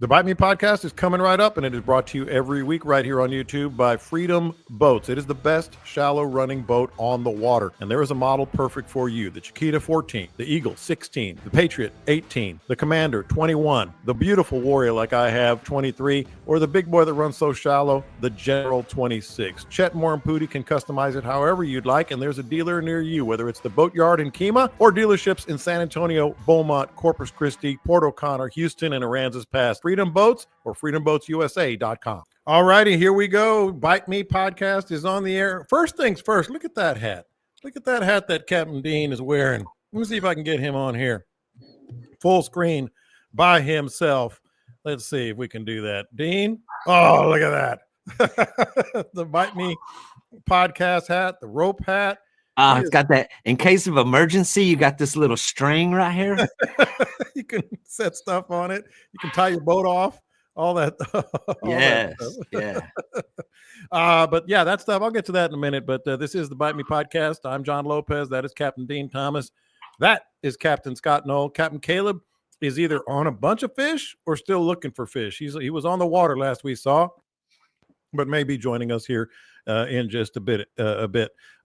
The Bite Me podcast is coming right up, and it is brought to you every week right here on YouTube by Freedom Boats. It is the best shallow running boat on the water, and there is a model perfect for you. The Chiquita 14, the Eagle 16, the Patriot 18, the Commander 21, the beautiful Warrior like I have 23, or the big boy that runs so shallow, the General 26. Chet Moore and Pooty can customize it however you'd like, and there's a dealer near you, whether it's the Boatyard in Kemah or dealerships in San Antonio, Beaumont, Corpus Christi, Port O'Connor, Houston, and Aransas Pass. Freedom Boats or freedomboatsusa.com. All righty, here we go. Bite Me podcast is on the air. First things first, look at that hat. Look at that hat that Captain Dean is wearing. Let me see if I can get him on here. Full screen by himself. Let's see if we can do that. Dean, oh, look at that. The Bite Me podcast hat, the rope hat. It's got that in case of emergency. You got this little string right here. You can set stuff on it. You can tie your boat off. All that. Yes. Yeah. But yeah, that stuff. I'll get to that in a minute. But this is the Bite Me podcast. I'm John Lopez. That is Captain Dean Thomas. That is Captain Scott Knoll. Captain Caleb is either on a bunch of fish or still looking for fish. He was on the water last we saw, but may be joining us here in just a bit.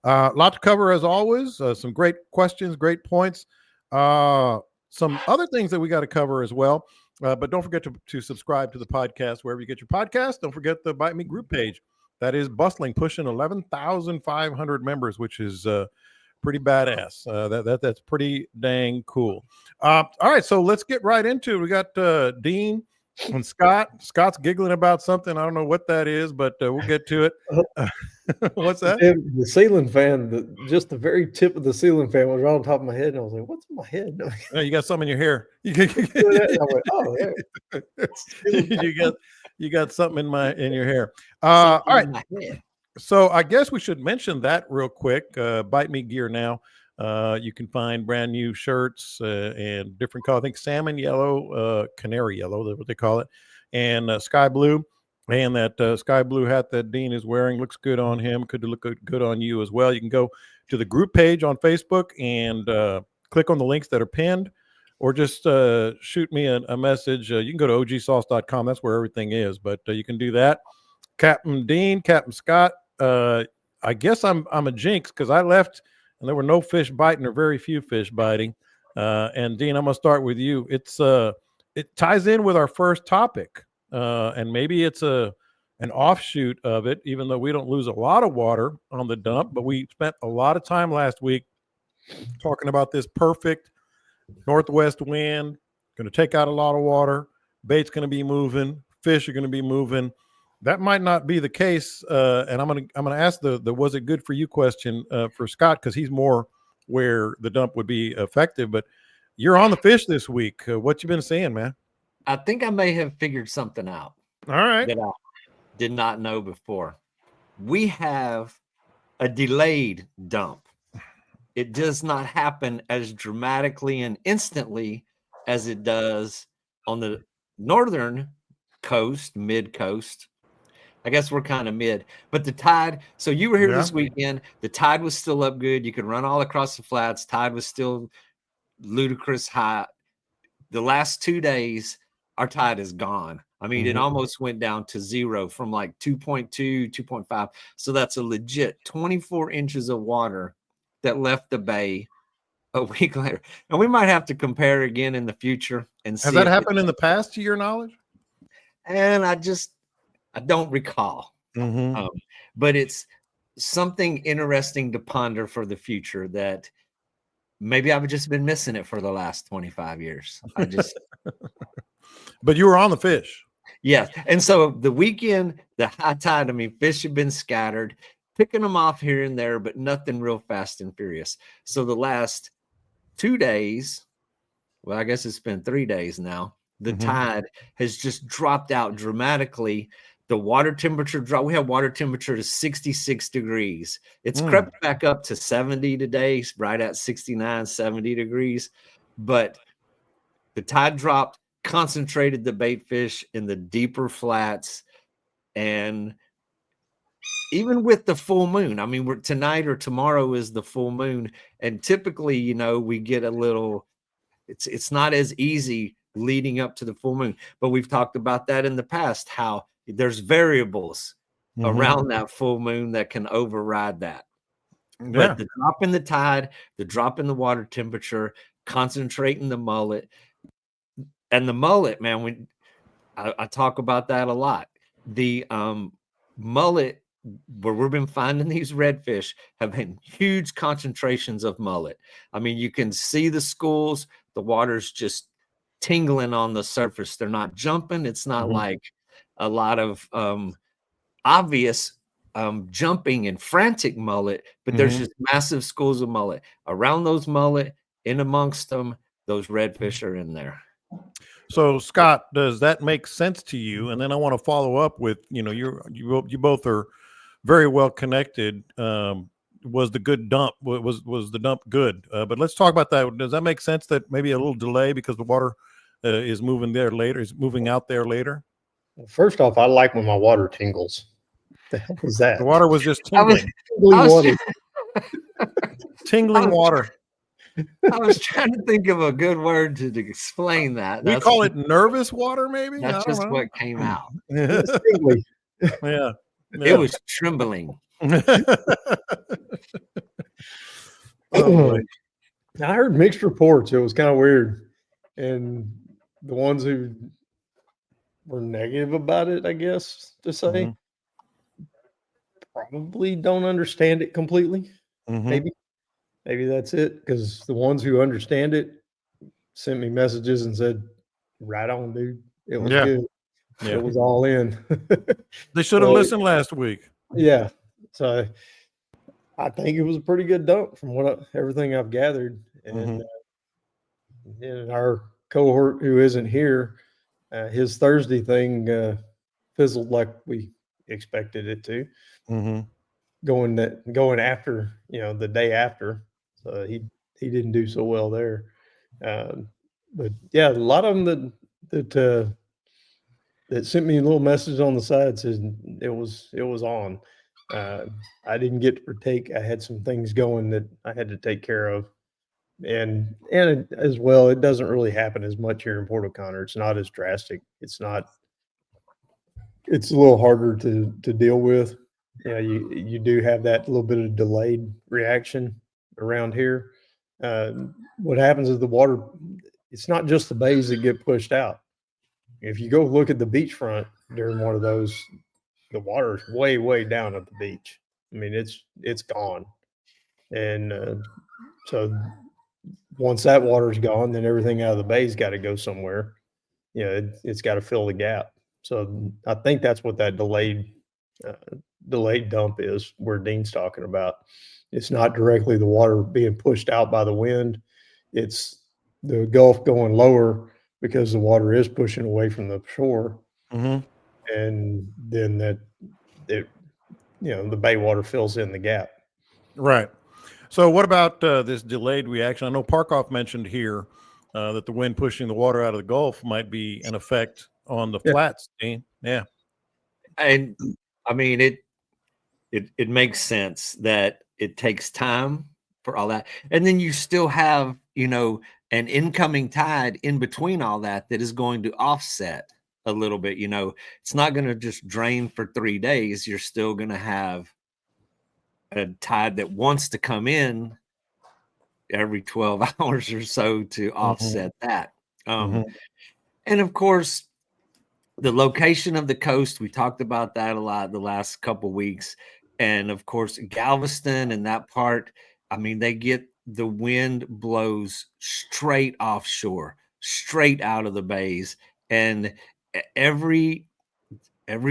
Lot to cover as always. Some great questions, great points. Some other things that we got to cover as well. But don't forget to subscribe to the podcast wherever you get your podcast. Don't forget the Bite Me group page. That is bustling, pushing 11,500 members, which is pretty badass. That's pretty dang cool. All right, so let's get right into it. We got Dean and Scott. Scott's giggling about something. I don't know what that is, but we'll get to it. What's that? The ceiling fan, just the very tip of the ceiling fan was right on top of my head. And I was like, what's in my head? Oh, you got something in your hair. I went, oh, yeah. you got something in your hair. All right. So I guess we should mention that real quick. Bite Me gear now. You can find brand new shirts and different color. I think salmon yellow, canary yellow, that's what they call it, and sky blue. And that sky blue hat that Dean is wearing looks good on him. Could look good on you as well. You can go to the group page on Facebook and click on the links that are pinned, or just shoot me a message. You can go to ogsauce.com. That's where everything is. But you can do that. Captain Dean, Captain Scott. I guess I'm a jinx because I left and there were no fish biting or very few fish biting. And Dean, I'm gonna start with you. It ties in with our first topic. And maybe it's an offshoot of it, even though we don't lose a lot of water on the dump. But we spent a lot of time last week talking about this perfect northwest wind, going to take out a lot of water. Bait's going to be moving. Fish are going to be moving. That might not be the case. And I'm going to ask the was it good for you question for Scott, because he's more where the dump would be effective. But you're on the fish this week. What you been seeing, man? I think I may have figured something out. All right. That I did not know before. We have a delayed dump. It does not happen as dramatically and instantly as it does on the northern coast, mid coast. I guess we're kind of mid, but the tide. So you were here this weekend. The tide was still up good. You could run all across the flats. Tide was still ludicrous high. The last 2 days, our tide is gone. I mean, it almost went down to zero from like 2.2, 2.5. So that's a legit 24 inches of water that left the bay a week later. And we might have to compare again in the future and see. Has that happened in the past, to your knowledge? And I don't recall. But it's something interesting to ponder for the future that maybe I've just been missing it for the last 25 years. But you were on the fish. Yeah. And so the weekend, the high tide, I mean, fish have been scattered, picking them off here and there, but nothing real fast and furious. So the last 2 days, well, I guess it's been 3 days now, the tide has just dropped out dramatically. The water temperature dropped. We have water temperature to 66 degrees. It's crept back up to 70 today, right at 69, 70 degrees. But the tide dropped, concentrated the bait fish in the deeper flats. And even with the full moon, I mean, tonight or tomorrow is the full moon. And typically, we get a little, it's not as easy leading up to the full moon. But we've talked about that in the past, how there's variables around that full moon that can override that. But the drop in the tide, the drop in the water temperature, concentrating the mullet, and the mullet, man, I talk about that a lot. The mullet, where we've been finding these redfish, have been huge concentrations of mullet. I mean, you can see the schools, the water's just tingling on the surface. They're not jumping. It's not like a lot of obvious jumping and frantic mullet, but there's just massive schools of mullet. Around those mullet, in amongst them, those redfish are in there. So Scott, does that make sense to you? And then I want to follow up with, you both are very well connected. Was the good dump, was the dump good? But let's talk about that. Does that make sense that maybe a little delay because the water is moving out there later? Well, first off, I like when my water tingles. The hell was that? The water was just tingling. Tingling water. I was trying to think of a good word to explain that. We call it nervous water, maybe. That's just what came out. Yeah. It was trembling. Oh, I heard mixed reports. It was kind of weird, and the ones who were negative about it, I guess to say, probably don't understand it completely. Maybe that's it, because the ones who understand it sent me messages and said, "Right on, dude. It was good. Yeah. It was all in." They should have listened last week. Yeah. So I think it was a pretty good dump from everything I've gathered. And in our cohort who isn't here, his Thursday thing fizzled like we expected it to. Going after, the day after. So he didn't do so well there. But yeah, a lot of them that sent me a little message on the side said it was on. I didn't get to partake. I had some things going that I had to take care of, and as well, it doesn't really happen as much here in Port O'Connor. It's not as drastic. It's a little harder to deal with. You do have that little bit of delayed reaction around here. What happens is the water, it's not just the bays that get pushed out. If you go look at the beachfront during one of those, the water is way, way down at the beach. I mean, it's gone. And so once that water's gone, then everything out of the bay's got to go somewhere. It's got to fill the gap. So I think that's what that delayed dump is, where Dean's talking about. It's not directly the water being pushed out by the wind. It's the Gulf going lower because the water is pushing away from the shore. And then the bay water fills in the gap. Right. So what about this delayed reaction? I know Parkoff mentioned here that the wind pushing the water out of the Gulf might be an effect on the flats, Dean. Yeah. And I mean, it makes sense that it takes time for all that. And then you still have, an incoming tide in between all that is going to offset a little bit. It's not going to just drain for 3 days. You're still going to have a tide that wants to come in every 12 hours or so to offset that. And of course, the location of the coast, we talked about that a lot the last couple of weeks. And of course, Galveston and that part, I mean, the wind blows straight offshore, straight out of the bays. And every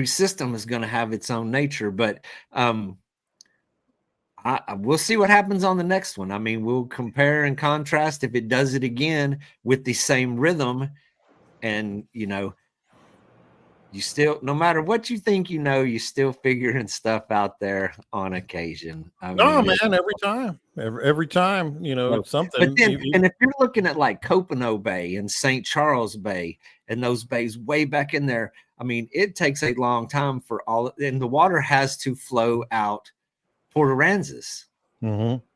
system is going to have its own nature. But we'll see what happens on the next one. I mean, we'll compare and contrast if it does it again with the same rhythm. And, you still, no matter what you think, you still figuring stuff out there on occasion. Man, every time, it's something. But then, and if you're looking at like Copano Bay and St. Charles Bay and those bays way back in there, I mean, it takes a long time for and the water has to flow out Port Aransas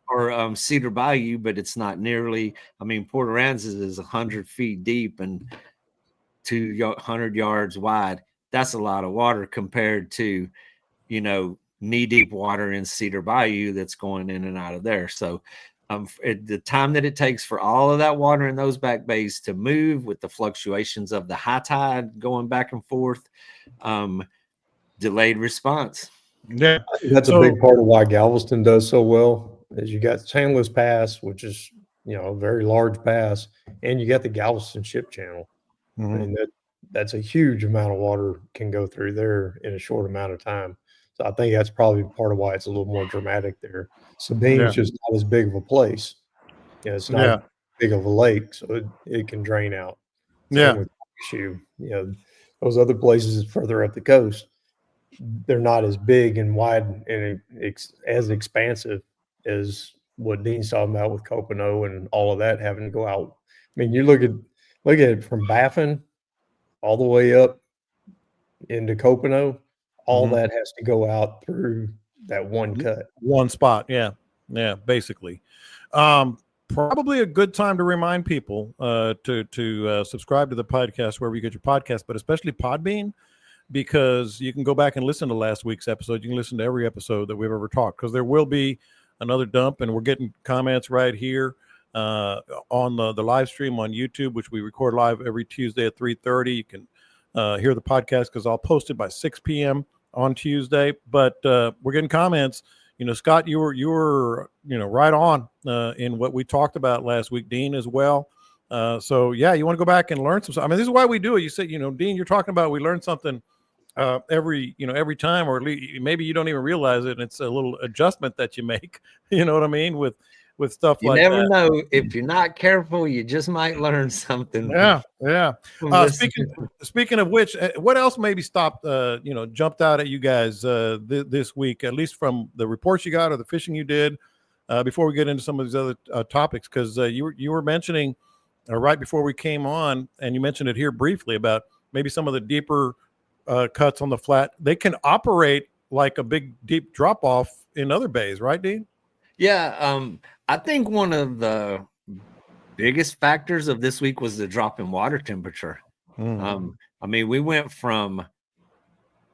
or Cedar Bayou, but it's not nearly. I mean, Port Aransas is 100 feet deep, and 200 yards wide. That's a lot of water compared to, knee deep water in Cedar Bayou that's going in and out of there. So the time that it takes for all of that water in those back bays to move with the fluctuations of the high tide going back and forth, delayed response. Yeah. That's a big part of why Galveston does so well, is you got Chandler's Pass, which is, a very large pass, and you got the Galveston Ship Channel. Mm-hmm. I mean, that's a huge amount of water can go through there in a short amount of time. So I think that's probably part of why it's a little more dramatic there. Sabine's just not as big of a place. It's not big of a lake, so it can drain out. Same with Shoe. Those other places further up the coast, they're not as big and wide and as expansive as what Dean's talking about with Copano and all of that having to go out. I mean, you look at it from Baffin all the way up into Copano, all that has to go out through that one cut. One spot. Yeah. Yeah. Basically. Probably a good time to remind people to subscribe to the podcast wherever you get your podcast, but especially Podbean, because you can go back and listen to last week's episode. You can listen to every episode that we've ever talked, because there will be another dump, and we're getting comments right here on the live stream on YouTube, which we record live every Tuesday at 3:30. You can hear the podcast because I'll post it by 6 p.m. on Tuesday. But we're getting comments. Scott, you were right on in what we talked about last week. Dean as well. So yeah, you want to go back and learn some. I mean, this is why we do it. You said, Dean, you're talking about we learn something every time, or maybe you don't even realize it. And it's a little adjustment that you make. You know what I mean? With stuff like that. You never know. If you're not careful, you just might learn something. Yeah. Speaking of which, what else maybe jumped out at you guys this week, at least from the reports you got or the fishing you did, before we get into some of these other topics? Because you were mentioning right before we came on, and you mentioned it here briefly, about maybe some of the deeper cuts on the flat. They can operate like a big, deep drop off in other bays, right, Dean? Yeah. I think one of the biggest factors of this week was the drop in water temperature. I mean, we went from,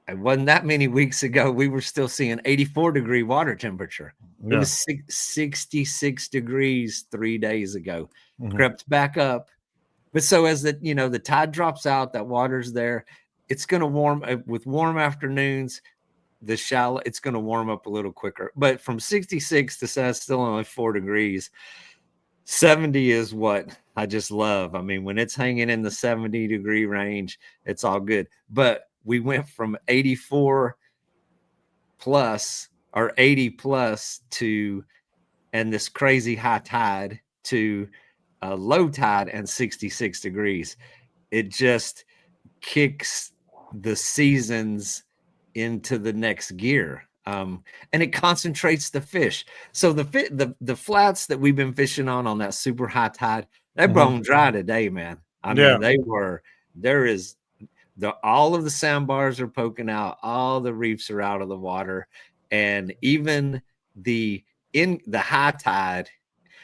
it wasn't that many weeks ago, we were still seeing 84-degree water temperature. It was 66 degrees 3 days ago. Crept back up. But so as the tide drops out, that water's there, it's going to warm with warm afternoons. The shallow, it's going to warm up a little quicker. But from 66 to still only 4 degrees. 70 is what I just love. I mean, when it's hanging in the 70-degree range, it's all good. But we went from 84 plus or 80 plus to, and this crazy high tide, to a low tide and 66 degrees. It just kicks the seasons into the next gear. And it concentrates the fish. So the flats that we've been fishing on that super high tide, they're bone dry today, man. I mean, all of the sandbars are poking out, all the reefs are out of the water, and even the high tide.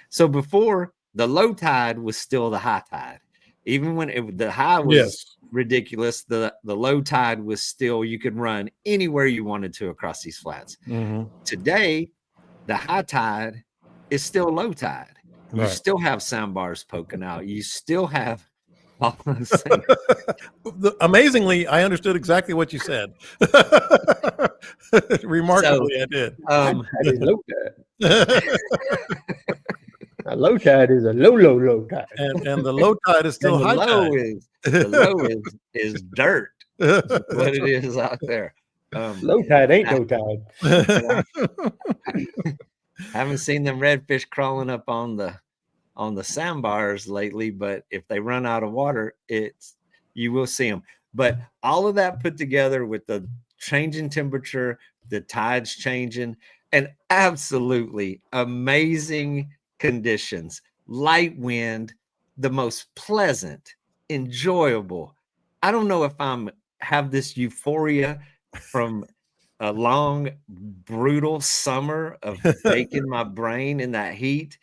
So before, the low tide was still the high tide. Even when the high was ridiculous, the low tide was still, you could run anywhere you wanted to across these flats. Today, the high tide is still low tide. You still have sandbars poking out. You still have all those things. Amazingly, I understood exactly what you said. Remarkably, I did. Low tide. A low tide is a low tide, and the low tide is still high tide. The low is dirt. That's what it is out there. Low tide ain't no tide. Haven't seen them redfish crawling up on the sandbars lately, but if they run out of water, you will see them. But all of that put together with the changing temperature, the tides changing, and absolutely amazing conditions, light wind, the most pleasant, enjoyable. I don't know if have this euphoria from a long, brutal summer of baking my brain in that heat,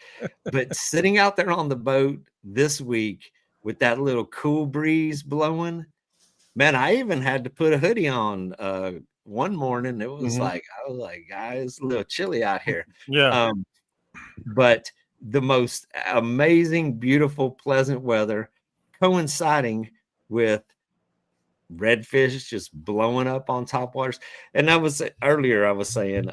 but sitting out there on the boat this week with that little cool breeze blowing. Man, I even had to put a hoodie on one morning. It was I was like, guys, it's a little chilly out here. Yeah. But the most amazing, beautiful, pleasant weather coinciding with redfish just blowing up on top waters. And I was earlier, I was saying,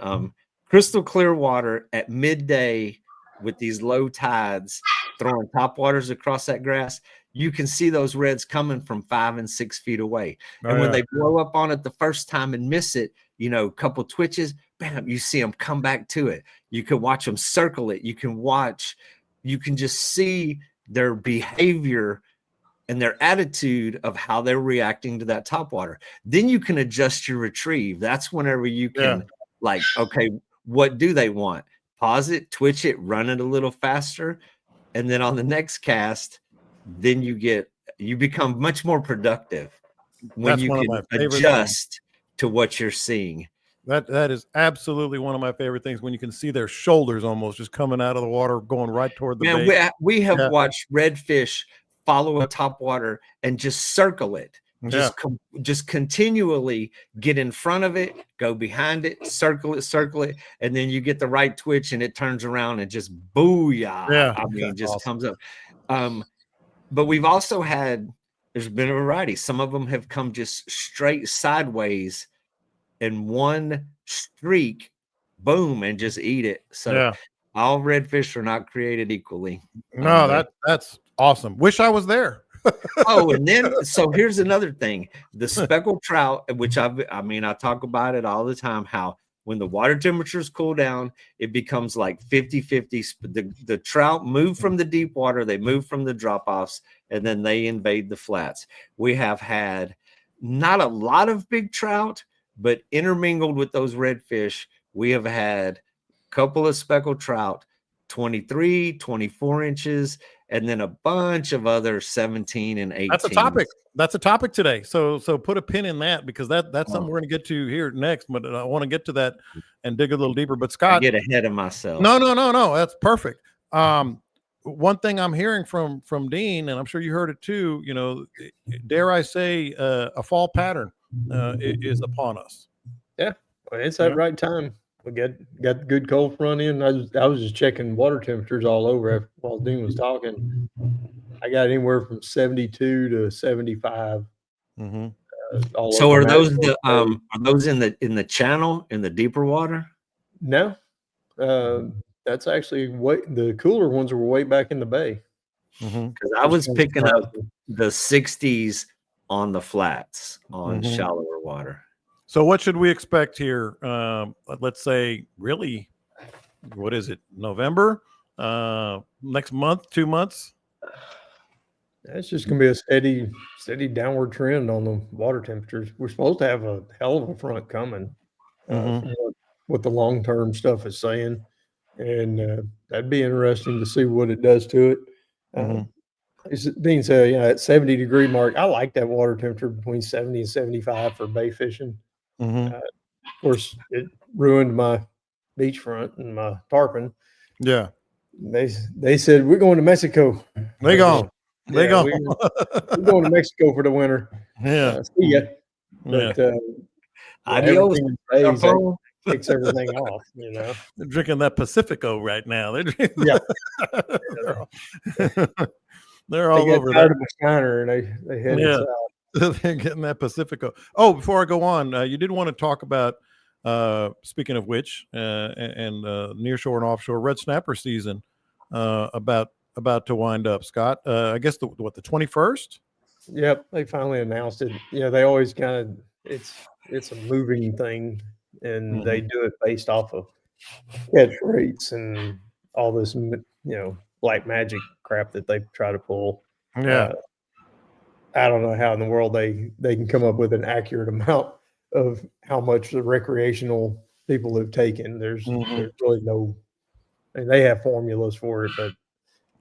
crystal clear water at midday with these low tides throwing top waters across that grass. You can see those reds coming from 5 and 6 feet away. And when they blow up on it the first time and miss it, you know, a couple twitches, bam, you see them come back to it. You can watch them circle it. You can just see their behavior and their attitude of how they're reacting to that top water. Then you can adjust your retrieve. That's whenever you can like, okay, what do they want? Pause it, twitch it, run it a little faster. And then on the next cast, then you become much more productive when you can adjust to what you're seeing. That is absolutely one of my favorite things, when you can see their shoulders almost just coming out of the water, going right toward the bait. We have watched redfish follow a top water and just circle it. Just continually get in front of it, go behind it, circle it, and then you get the right twitch and it turns around and just booyah. I mean, just comes up. But we've also there's been a variety. Some of them have come just straight sideways in one streak, boom, and just eat it. So all redfish are not created equally. No, that's awesome. Wish I was there. And then so here's another thing: the speckled trout, which I talk about it all the time, how when the water temperatures cool down, it becomes like 50-50. The trout move from the deep water, they move from the drop-offs, and then they invade the flats. We have had not a lot of big trout, but intermingled with those redfish, we have had a couple of speckled trout, 23, 24 inches, and then a bunch of other 17 and 18. That's a topic today. So put a pin in that, because that's something we're going to get to here next. But I want to get to that and dig a little deeper. But Scott, I get ahead of myself. No. That's perfect. One thing I'm hearing from Dean, and I'm sure you heard it too, you know, dare I say, a fall pattern is upon us. Yeah, it's that right time. We got the good cold front in. I was just checking water temperatures all over while Dean was talking. I got anywhere from 72 to 75. So are those in the channel, in the deeper water? No, that's actually the cooler ones were way back in the bay. Because I was picking up the 60s on the flats on shallower water. So what should we expect here? Let's say, really, what is it? November? Next month, 2 months? It's just going to be a steady downward trend on the water temperatures. We're supposed to have a hell of a front coming, from what the long-term stuff is saying. And that'd be interesting to see what it does to it. Dean said, at 70-degree mark, I like that water temperature between 70 and 75 for bay fishing. Of course, it ruined my beachfront and my tarpon. Yeah. They said, we're going to Mexico. They gone. We're going to Mexico for the winter. See ya. But adios. Takes everything off, They're drinking that Pacifico right now. They're they're all over that. Of Steiner, and they headed south. They're getting that Pacifico. Oh, before I go on, you did want to talk about, speaking of which, and nearshore and offshore red snapper season about to wind up. Scott, I guess the 21st. Yep, they finally announced it. They always kind of it's a moving thing, and they do it based off of catch rates and all this black magic crap that they try to pull. I don't know how in the world they can come up with an accurate amount of how much the recreational people have taken. There's really no, they have formulas for it, but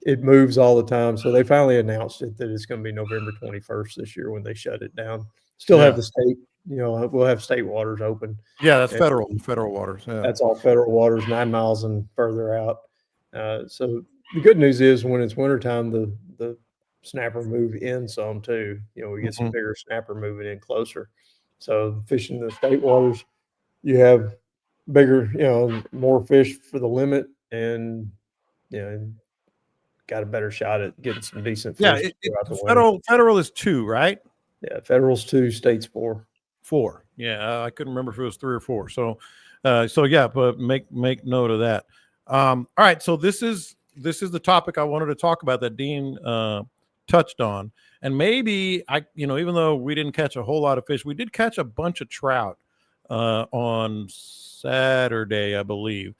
it moves all the time. So they finally announced it that it's going to be November 21st this year when they shut it down. Still have the state, we'll have state waters open. Yeah, that's federal waters. Yeah. That's all federal waters, 9 miles and further out. So the good news is when it's wintertime, the snapper move in some too. We get some bigger snapper moving in closer. So fishing the state waters, you have bigger, more fish for the limit, and got a better shot at getting some decent Yeah, fish throughout the winter. federal is 2, right? Yeah, federal's 2, state's 4. 4. Yeah, I couldn't remember if it was 3 or 4. So yeah, but make note of that. All right, so this is the topic I wanted to talk about that Dean touched on, and maybe even though we didn't catch a whole lot of fish, we did catch a bunch of trout on Saturday, I believe.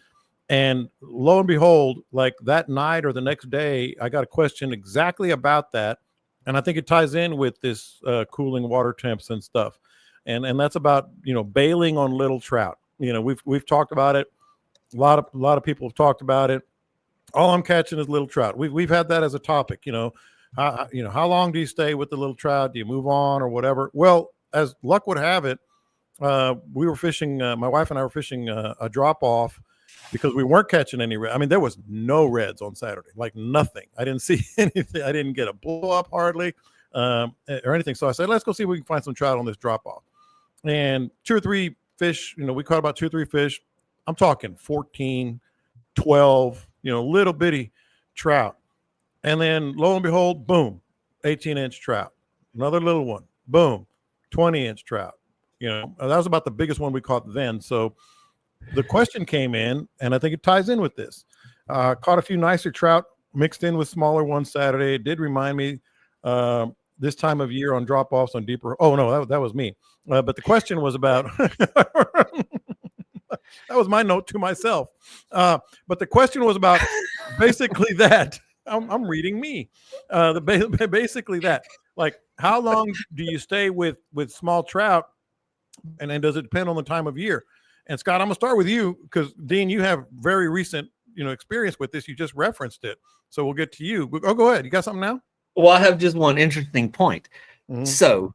And lo and behold, like that night or the next day, I got a question exactly about that. And I think it ties in with this cooling water temps and stuff. And that's about, bailing on little trout. We've talked about it. A lot of people have talked about it. All I'm catching is little trout. We've had that as a topic, how long do you stay with the little trout? Do you move on or whatever? Well, as luck would have it, we were fishing, my wife and I were fishing a drop off because we weren't catching any red. I mean, there was no reds on Saturday, like nothing. I didn't see anything. I didn't get a blow up hardly or anything. So I said, let's go see if we can find some trout on this drop off. And 2 or 3 fish, we caught about 2 or 3 fish. I'm talking 14, 12, little bitty trout. And then lo and behold, boom, 18-inch trout. Another little one, boom, 20-inch trout. That was about the biggest one we caught then. So the question came in, and I think it ties in with this. Caught a few nicer trout mixed in with smaller ones Saturday. It did remind me this time of year on drop-offs on deeper. Oh, no, that was me. But the question was about that was my note to myself. But the question was about basically that. I'm reading me. Basically that. Like, how long do you stay with small trout? And then does it depend on the time of year? And Scott, I'm gonna start with you because Dean, you have very recent, experience with this. You just referenced it, so we'll get to you. Oh, go ahead. You got something now? Well, I have just one interesting point. So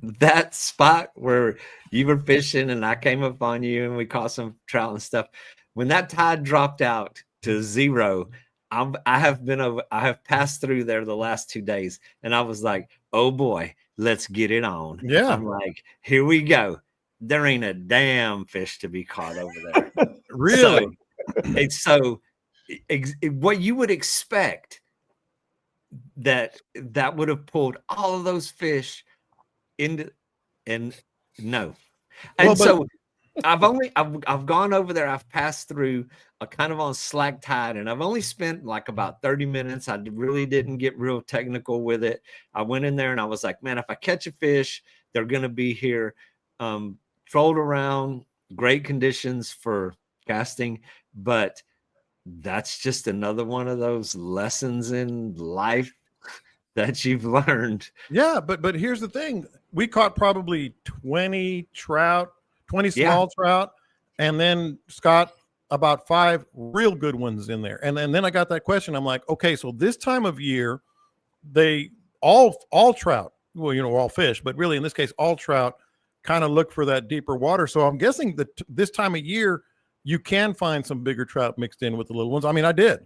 that spot where you were fishing and I came up on you and we caught some trout and stuff, when that tide dropped out to 0, I have passed through there the last 2 days, and I was like, oh boy, let's get it on. Yeah. I'm like, here we go. There ain't a damn fish to be caught over there. Really? So what you would expect that would have pulled all of those fish into, and no. And so I've gone over there. I've passed through a kind of on slack tide, and I've only spent like about 30 minutes. I really didn't get real technical with it. I went in there and I was like, man, if I catch a fish, they're going to be here. Trolled around, great conditions for casting, but that's just another one of those lessons in life that you've learned. Yeah, but here's the thing. We caught probably 20 trout, 20 small trout, and then Scott, about 5 real good ones in there. And then I got that question. I'm like, okay, so this time of year, they all trout, well, all fish, but really in this case, all trout kind of look for that deeper water. So I'm guessing that this time of year, you can find some bigger trout mixed in with the little ones. I mean, I did.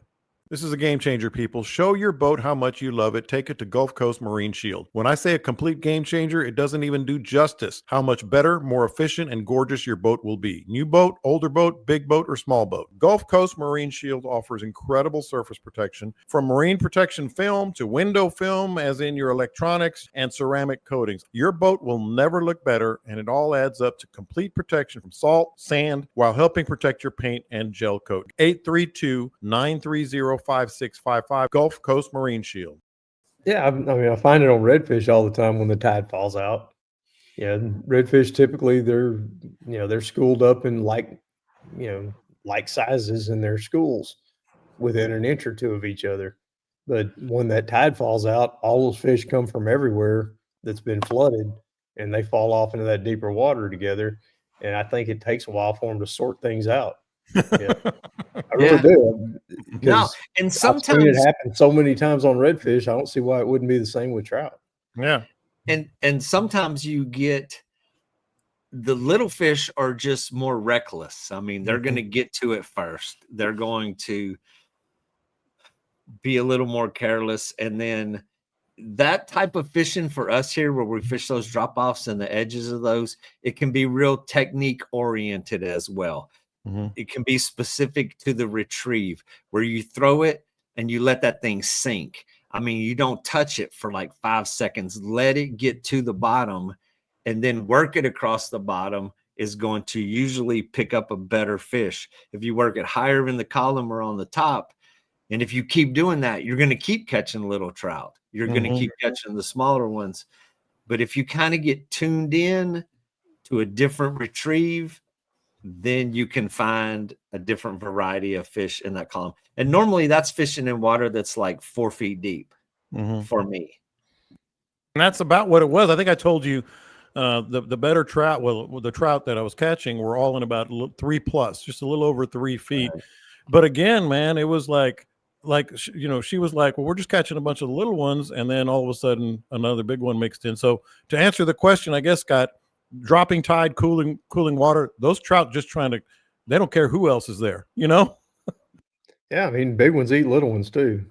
This is a game changer, people. Show your boat how much you love it. Take it to Gulf Coast Marine Shield. When I say a complete game changer, it doesn't even do justice how much better, more efficient, and gorgeous your boat will be. New boat, older boat, big boat, or small boat. Gulf Coast Marine Shield offers incredible surface protection, from marine protection film to window film, as in your electronics, and ceramic coatings. Your boat will never look better, and it all adds up to complete protection from salt, sand, while helping protect your paint and gel coat. 832-930-5655, Gulf Coast Marine Shield. Yeah, I mean, I find it on redfish all the time when the tide falls out. Yeah, redfish typically they're schooled up in like sizes in their schools within an inch or 2 of each other. But when that tide falls out, all those fish come from everywhere that's been flooded, and they fall off into that deeper water together. And I think it takes a while for them to sort things out. Yeah. I really do. No, and sometimes it happens so many times on redfish. I don't see why it wouldn't be the same with trout. Yeah. And sometimes you get the little fish are just more reckless. I mean, they're going to get to it first. They're going to be a little more careless. And then that type of fishing for us here, where we fish those drop-offs and the edges of those, it can be real technique oriented as well. It can be specific to the retrieve, where you throw it and you let that thing sink. I mean, you don't touch it for like 5 seconds. Let it get to the bottom, and then work it across the bottom is going to usually pick up a better fish. If you work it higher in the column or on the top, and if you keep doing that, you're going to keep catching little trout. You're going to keep catching the smaller ones. But if you kind of get tuned in to a different retrieve, then you can find a different variety of fish in that column. And normally that's fishing in water that's like 4 feet deep for me. And that's about what it was. I think I told you the better trout, well, the trout that I was catching were all in about 3+, just a little over 3 feet. Right. But again, man, it was like, she was like, well, we're just catching a bunch of little ones. And then all of a sudden another big one mixed in. So to answer the question, I guess, Scott, dropping tide, cooling water, those trout just they don't care who else is there, Yeah, I mean, big ones eat little ones too.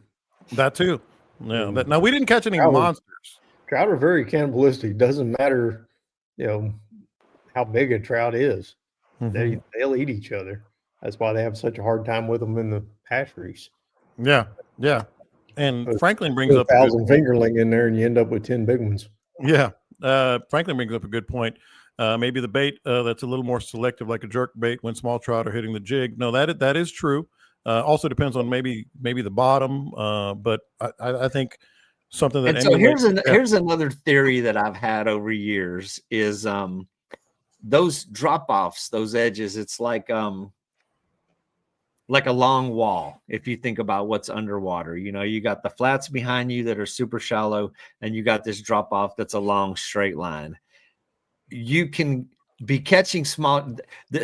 That too. Yeah. Now we didn't catch any monsters. Trout are very cannibalistic. Doesn't matter, how big a trout is. They'll eat each other. That's why they have such a hard time with them in the hatcheries. Yeah. And Franklin brings up 1,000 fingerling in there, and you end up with 10 big ones. Yeah. Franklin brings up a good point. Maybe the bait that's a little more selective, like a jerk bait, when small trout are hitting the jig. No, that is true. Also depends on maybe the bottom. But I think something that. And so here's another theory that I've had over years is those drop offs, those edges. It's like a long wall. If you think about what's underwater, you got the flats behind you that are super shallow, and you got this drop off that's a long straight line. You can be catching small.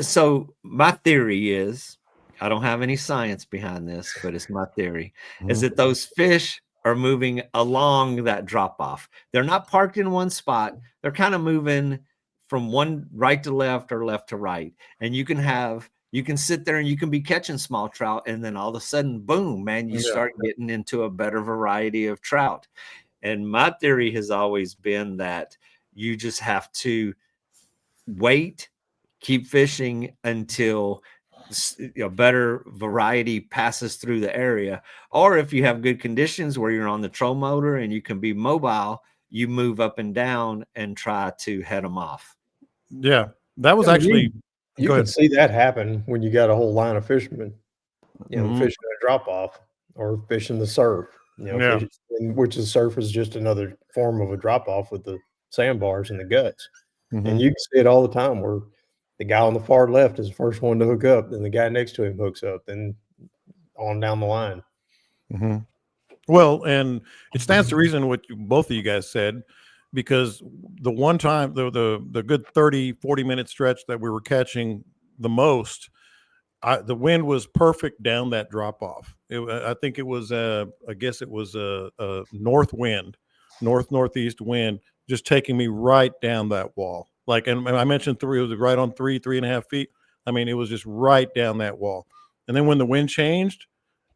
So my theory is, I don't have any science behind this, but it's my theory, is that those fish are moving along that drop off. They're not parked in one spot. They're kind of moving from one right to left or left to right. And you can sit there and you can be catching small trout, and then all of a sudden, boom, man, you start getting into a better variety of trout. And my theory has always been that you just have to wait, keep fishing until a better variety passes through the area. Or if you have good conditions where you're on the troll motor and you can be mobile, you move up and down and try to head them off. Yeah, that was actually... You can see that happen when you got a whole line of fishermen, fishing a drop off or fishing the surf, which the surf is just another form of a drop off with the sandbars and the guts. And you can see it all the time where the guy on the far left is the first one to hook up, then the guy next to him hooks up, then on down the line. Well, and it stands to reason what both of you guys said, because the one time, the good 30-40 minute stretch that we were catching the most, the wind was perfect down that drop off. I think it was a north wind, northeast wind, just taking me right down that wall. Like, and I mentioned it was right on 3.5 feet. I mean, it was just right down that wall. And then when the wind changed,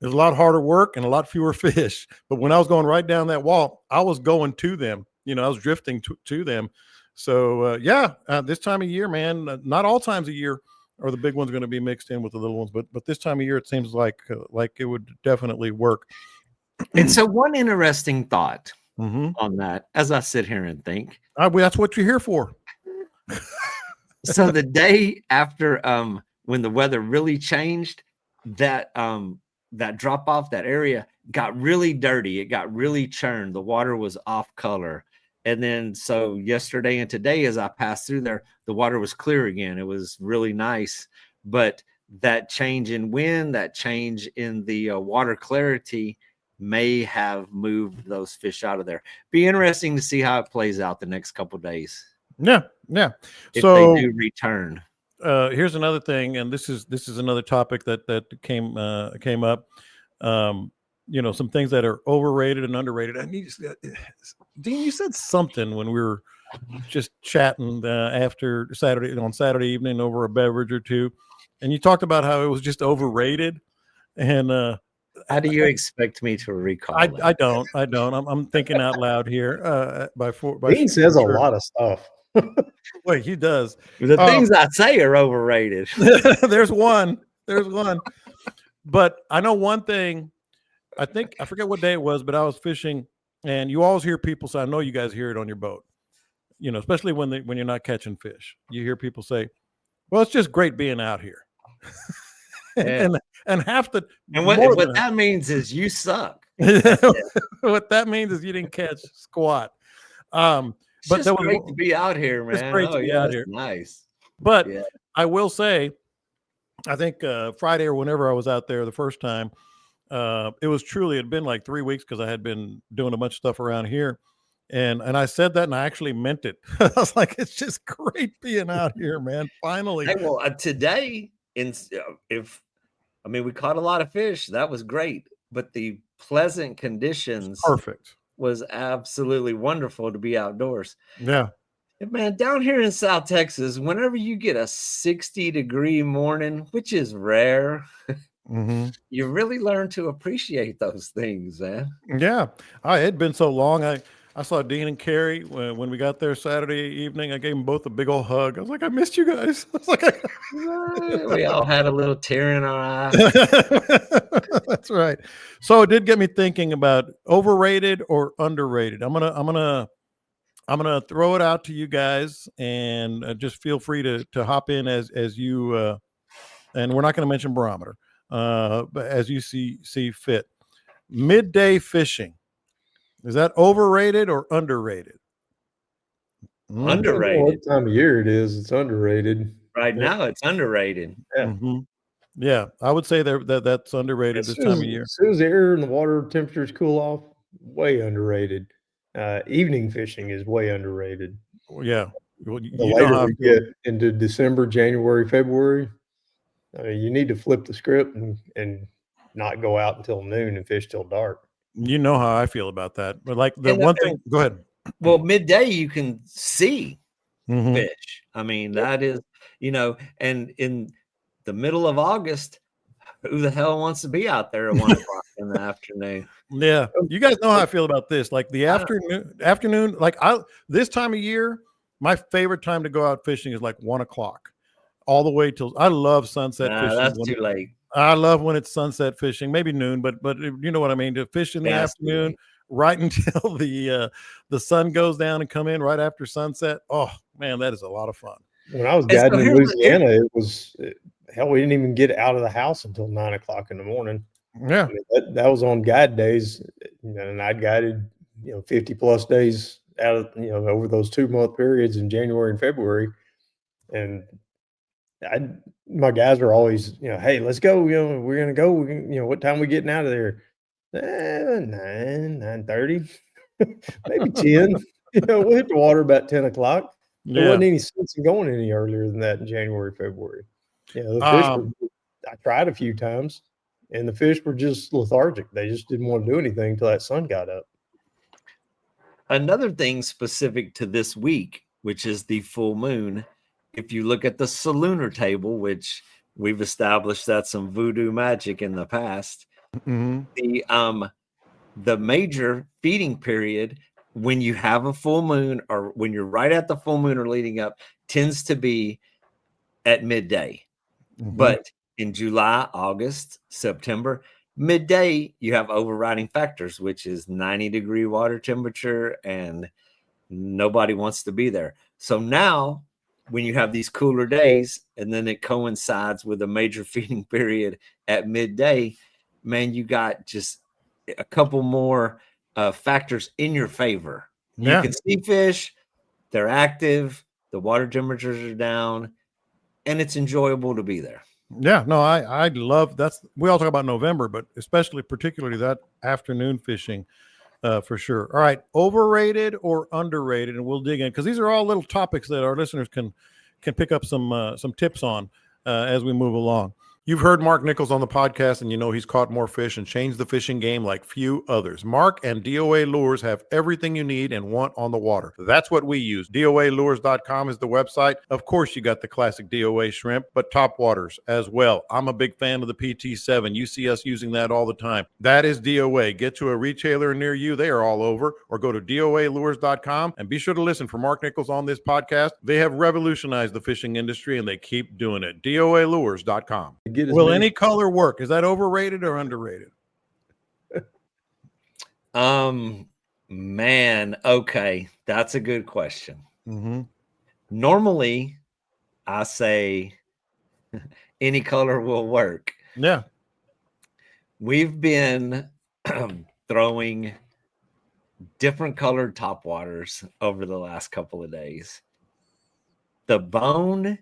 it was a lot harder work and a lot fewer fish. But when I was going right down that wall, I was going to them. I was drifting to them. So, this time of year, man, not all times a year are the big ones going to be mixed in with the little ones. But this time of year, it seems like it would definitely work. And so one interesting thought on that, as I sit here and think. That's what you're here for. So the day after when the weather really changed, that drop off, that area got really dirty. It got really churned. The water was off color. And then so yesterday and today, as I passed through there, the water was clear again. It was really nice. But that change in wind, that change in the water clarity may have moved those fish out of there. Be interesting to see how it plays out the next couple of days. Yeah. If they do return. Here's another thing, and this is another topic that came up. Some things that are overrated and underrated. Dean, you said something when we were just chatting after Saturday evening over a beverage or two, and you talked about how it was just overrated. And How do you expect me to recall I that? don't. I'm thinking out loud here. Dean says for a sure. lot of stuff. Wait, he does. The things I say are overrated. There's one. There's one. But I know one thing. I forget what day it was, but I was fishing, and you always hear people say, I know you guys hear it on your boat, especially when you're not catching fish. You hear people say, well, it's just great being out here. and half the And more what than that means is you suck. what that means is you didn't catch squat. It's But just that was great to be out here, man. It's great to be out here. Nice. But Yeah. I will say, I think Friday or whenever I was out there the first time, it'd been like 3 weeks because I had been doing a bunch of stuff around here. And I said that and I actually meant it. I was like, it's just great being out here, man. Finally. Hey, well, today, we caught a lot of fish. That was great. But the pleasant conditions Perfect. was absolutely wonderful to be outdoors. Yeah. Man, down here in South Texas, whenever you get a 60-degree morning, which is rare, you really learn to appreciate those things, man. Yeah. It had been so long. I saw Dean and Carrie when we got there Saturday evening. I gave them both a big old hug. I was like, I missed you guys. I was like, we all had a little tear in our eye. That's right. So it did get me thinking about overrated or underrated. I'm gonna throw it out to you guys, and just feel free to hop in as you. And we're not going to mention barometer, but as you see fit. Midday fishing, is that overrated or underrated? Underrated. What time of year it is? It's underrated. Right now, it's underrated. Yeah. Yeah, I would say that's underrated this time of year. As soon as the air and the water temperatures cool off, way underrated. Evening fishing is way underrated. Yeah. Well, The later we get into December, January, February, you need to flip the script and not go out until noon and fish till dark. You know how I feel about that. But like the one thing, go ahead. Well, midday you can see fish. I mean, that is, and in the middle of August, who the hell wants to be out there at 1 o'clock in the afternoon? Yeah, you guys know how I feel about this. Like the afternoon, like this time of year, my favorite time to go out fishing is like 1 o'clock, all the way till. I love sunset fishing. That's too late. I love when it's sunset fishing, maybe noon, but you know what I mean. To fish in the afternoon, right until the sun goes down and come in right after sunset. Oh man, that is a lot of fun. When I was guiding in Louisiana, it was hell. We didn't even get out of the house until 9 o'clock in the morning. Yeah, that was on guide days, and I'd guided 50 plus days out of over those 2-month periods in January and February, and my guys are always hey, let's go, we're gonna go, what time we getting out of there? 9:30, maybe 10. We'll hit the water about 10 o'clock. There wasn't any sense in going any earlier than that in January, February. The fish I tried a few times, and the fish were just lethargic. They just didn't want to do anything until that sun got up. Another thing specific to this week, which is the full moon, if you look at the lunar table, which we've established that's some voodoo magic in the past, the major feeding period when you have a full moon or when you're right at the full moon or leading up tends to be at midday. But in July, August, September, midday, you have overriding factors, which is 90-degree water temperature, and nobody wants to be there. So now, when you have these cooler days, and then it coincides with a major feeding period at midday, man, you got just a couple more factors in your favor. You can see fish, they're active, the water temperatures are down, and it's enjoyable to be there. Yeah, no, I love that's. We all talk about November, but particularly that afternoon fishing, for sure. All right, overrated or underrated, and we'll dig in because these are all little topics that our listeners can pick up some tips on as we move along. You've heard Mark Nichols on the podcast, and you know he's caught more fish and changed the fishing game like few others. Mark and DOA Lures have everything you need and want on the water. That's what we use. DOALures.com is the website. Of course, you got the classic DOA shrimp, but top waters as well. I'm a big fan of the PT7. You see us using that all the time. That is DOA. Get to a retailer near you. They are all over. Or go to DOALures.com and be sure to listen for Mark Nichols on this podcast. They have revolutionized the fishing industry and they keep doing it. DOALures.com. Will any color work? Is that overrated or underrated? Man, okay, that's a good question. Mm-hmm. Normally, I say any color will work. Yeah. We've been throwing different colored topwaters over the last couple of days. The bone,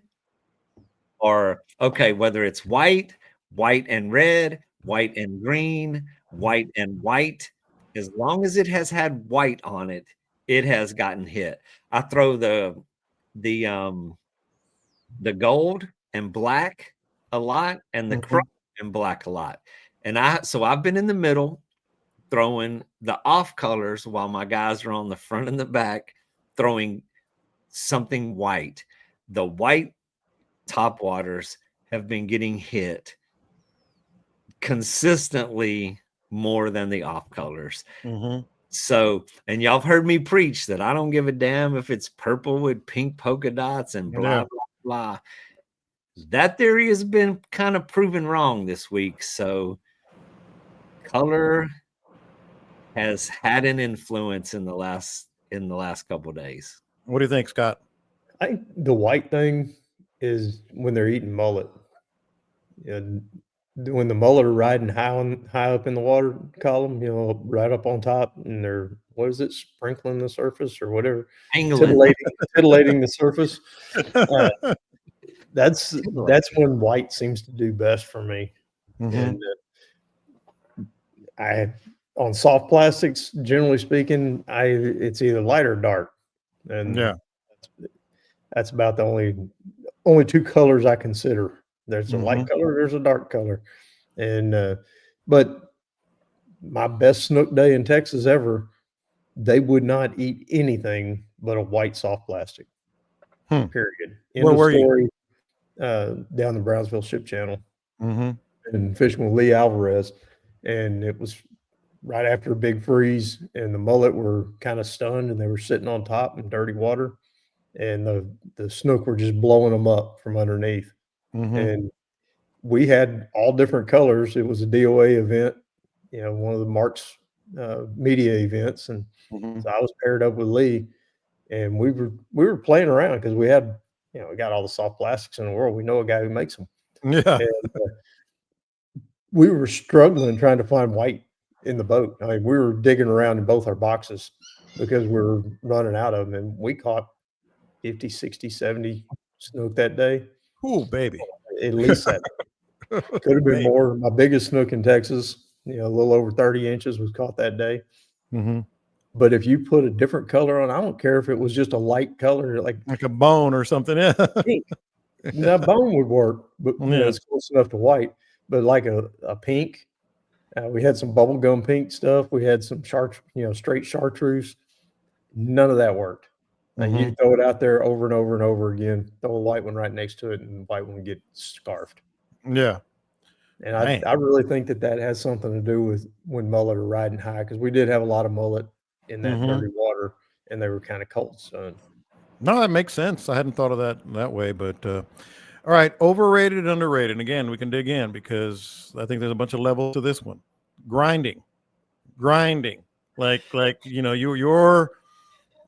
or okay, whether it's white and red, white and green, white and white, as long as it has had white on it, it has gotten hit. I throw the gold and black a lot and the chrome and black a lot. And I've been in the middle throwing the off colors while my guys are on the front and the back throwing something white. The white topwaters have been getting hit consistently more than the off colors. Mm-hmm. So, and y'all have heard me preach that I don't give a damn if it's purple with pink polka dots and blah, blah, blah. That theory has been kind of proven wrong this week. So color has had an influence in the last couple of days. What do you think, Scott? I think the white thing is when they're eating mullet. And when the mullet are riding high up in the water column, right up on top, and they're, what is it, sprinkling the surface or whatever, titillating the surface. That's when white seems to do best for me. Mm-hmm. And on soft plastics, generally speaking, it's either light or dark, and that's about the only two colors I consider. There's a light color, there's a dark color, and but my best snook day in Texas ever, they would not eat anything but a white soft plastic. Period. Where were you? Down the Brownsville Ship Channel, and fishing with Lee Alvarez, and it was right after a big freeze, and the mullet were kind of stunned, and they were sitting on top in dirty water, and the snook were just blowing them up from underneath. And we had all different colors. It was a DOA event, one of the Mark's media events, and so I was paired up with Lee, and we were playing around because we had, we got all the soft plastics in the world. We know a guy who makes them. Yeah. And, we were struggling trying to find white in the boat. I mean, we were digging around in both our boxes because we were running out of them, and we caught 50, 60, 70 snook that day. Oh, baby. At least that. Could have been more. My biggest snook in Texas, a little over 30 inches was caught that day. But if you put a different color on, I don't care if it was just a light color, like a bone or something. Pink. That bone would work, but it's close enough to white. But like a pink, we had some bubblegum pink stuff. We had some straight chartreuse. None of that worked. You throw it out there over and over and over again, throw a white one right next to it, and the white one get scarfed. Yeah. And I really think that has something to do with when mullet are riding high, because we did have a lot of mullet in that dirty water, and they were kind of cold stunned. No, that makes sense. I hadn't thought of that way, but all right, overrated and underrated. And again, we can dig in because I think there's a bunch of levels to this one. Grinding, like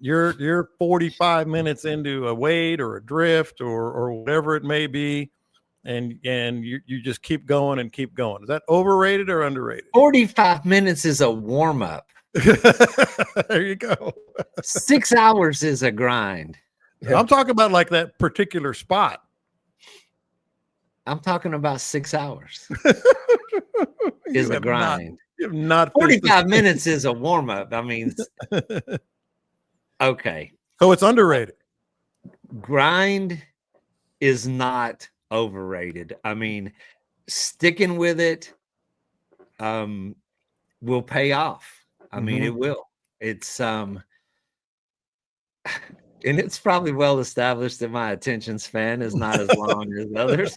you're 45 minutes into a wade or a drift or whatever it may be, and you just keep going and keep going. Is that overrated or underrated? 45 minutes is a warm up. There you go. 6 hours is a grind. I'm talking about like that particular spot. I'm talking about 6 hours is a grind. You have not 45 minutes is a warm up. I mean, okay. So it's underrated. Grind is not overrated. I mean, sticking with it will pay off. I mean, it will. It's and it's probably well established that my attention span is not as long as others.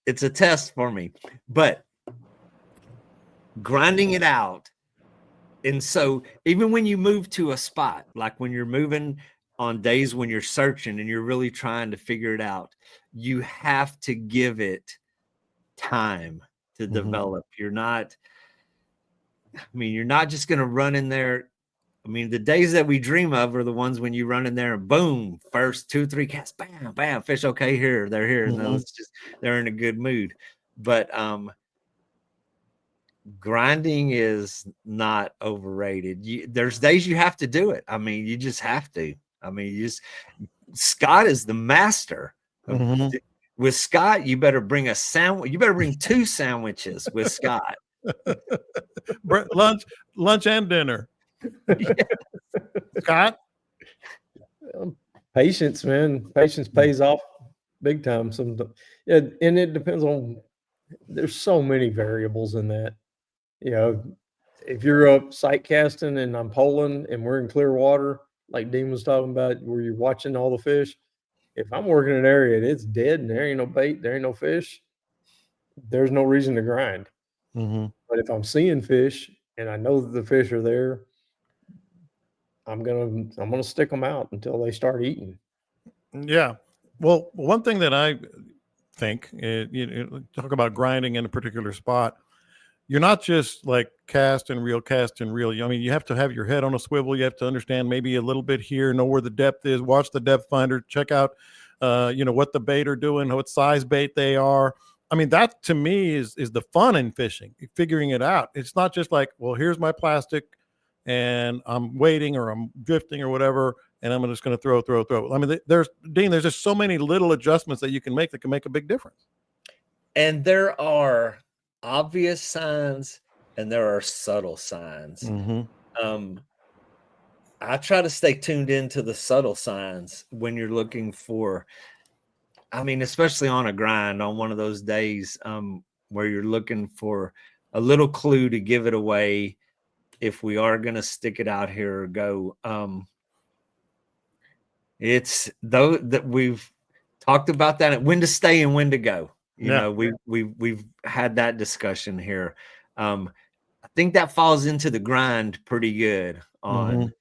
It's a test for me, but grinding it out. And so even when you move to a spot, like when you're moving on days when you're searching and you're really trying to figure it out, you have to give it time to develop. You're not just going to run in there. I mean, the days that we dream of are the ones when you run in there and boom, first 2-3 casts, bam, bam, fish. Okay, here, they're here. No, it's just, they're in a good mood. But grinding is not overrated. There's days you have to do it. I mean, you just have to. I mean, Scott is the master. With Scott, you better bring a sandwich. You better bring 2 sandwiches with Scott. lunch and dinner. Scott? Patience, man. Patience pays off big time. And it depends on, there's so many variables in that. You know, if you're up sight casting and I'm poling and we're in clear water, like Dean was talking about, where you're watching all the fish, if I'm working an area and it's dead and there ain't no bait, there ain't no fish, there's no reason to grind. But if I'm seeing fish and I know that the fish are there, I'm gonna stick them out until they start eating. Yeah. Well, one thing that I think, talk about grinding in a particular spot, you're not just like cast and reel. I mean, you have to have your head on a swivel. You have to understand maybe a little bit here, know where the depth is, watch the depth finder, check out, what the bait are doing, what size bait they are. I mean, that to me is the fun in fishing, figuring it out. It's not just like, well, here's my plastic and I'm waiting or I'm drifting or whatever, and I'm just going to throw. I mean, there's just so many little adjustments that you can make that can make a big difference. And there are obvious signs and there are subtle signs. I try to stay tuned into the subtle signs when you're looking for, I mean, especially on a grind, on one of those days where you're looking for a little clue to give it away if we are going to stick it out here or go. It's though that we've talked about that, when to stay and when to go. You know, we've had that discussion here. I think that falls into the grind pretty good on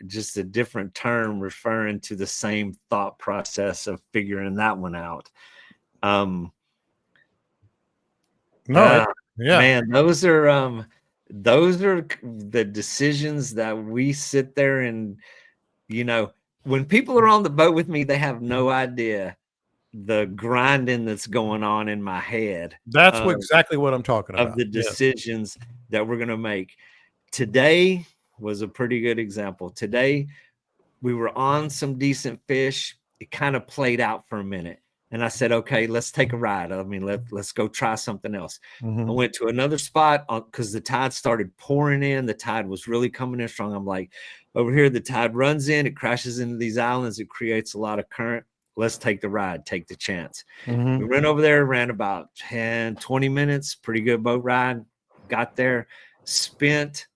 just a different term referring to the same thought process of figuring that one out. Man, those are the decisions that we sit there and, when people are on the boat with me, they have no idea the grinding that's going on in my head. That's exactly what I'm talking about. Of the decisions that we're going to make. Today was a pretty good example. Today, we were on some decent fish. It kind of played out for a minute. And I said, okay, let's take a ride. I mean, let's go try something else. I went to another spot because the tide started pouring in. The tide was really coming in strong. I'm like, over here, the tide runs in. It crashes into these islands. It creates a lot of current. Let's take the ride, take the chance. We ran over there, ran about 10, 20 minutes. Pretty good boat ride. Got there, spent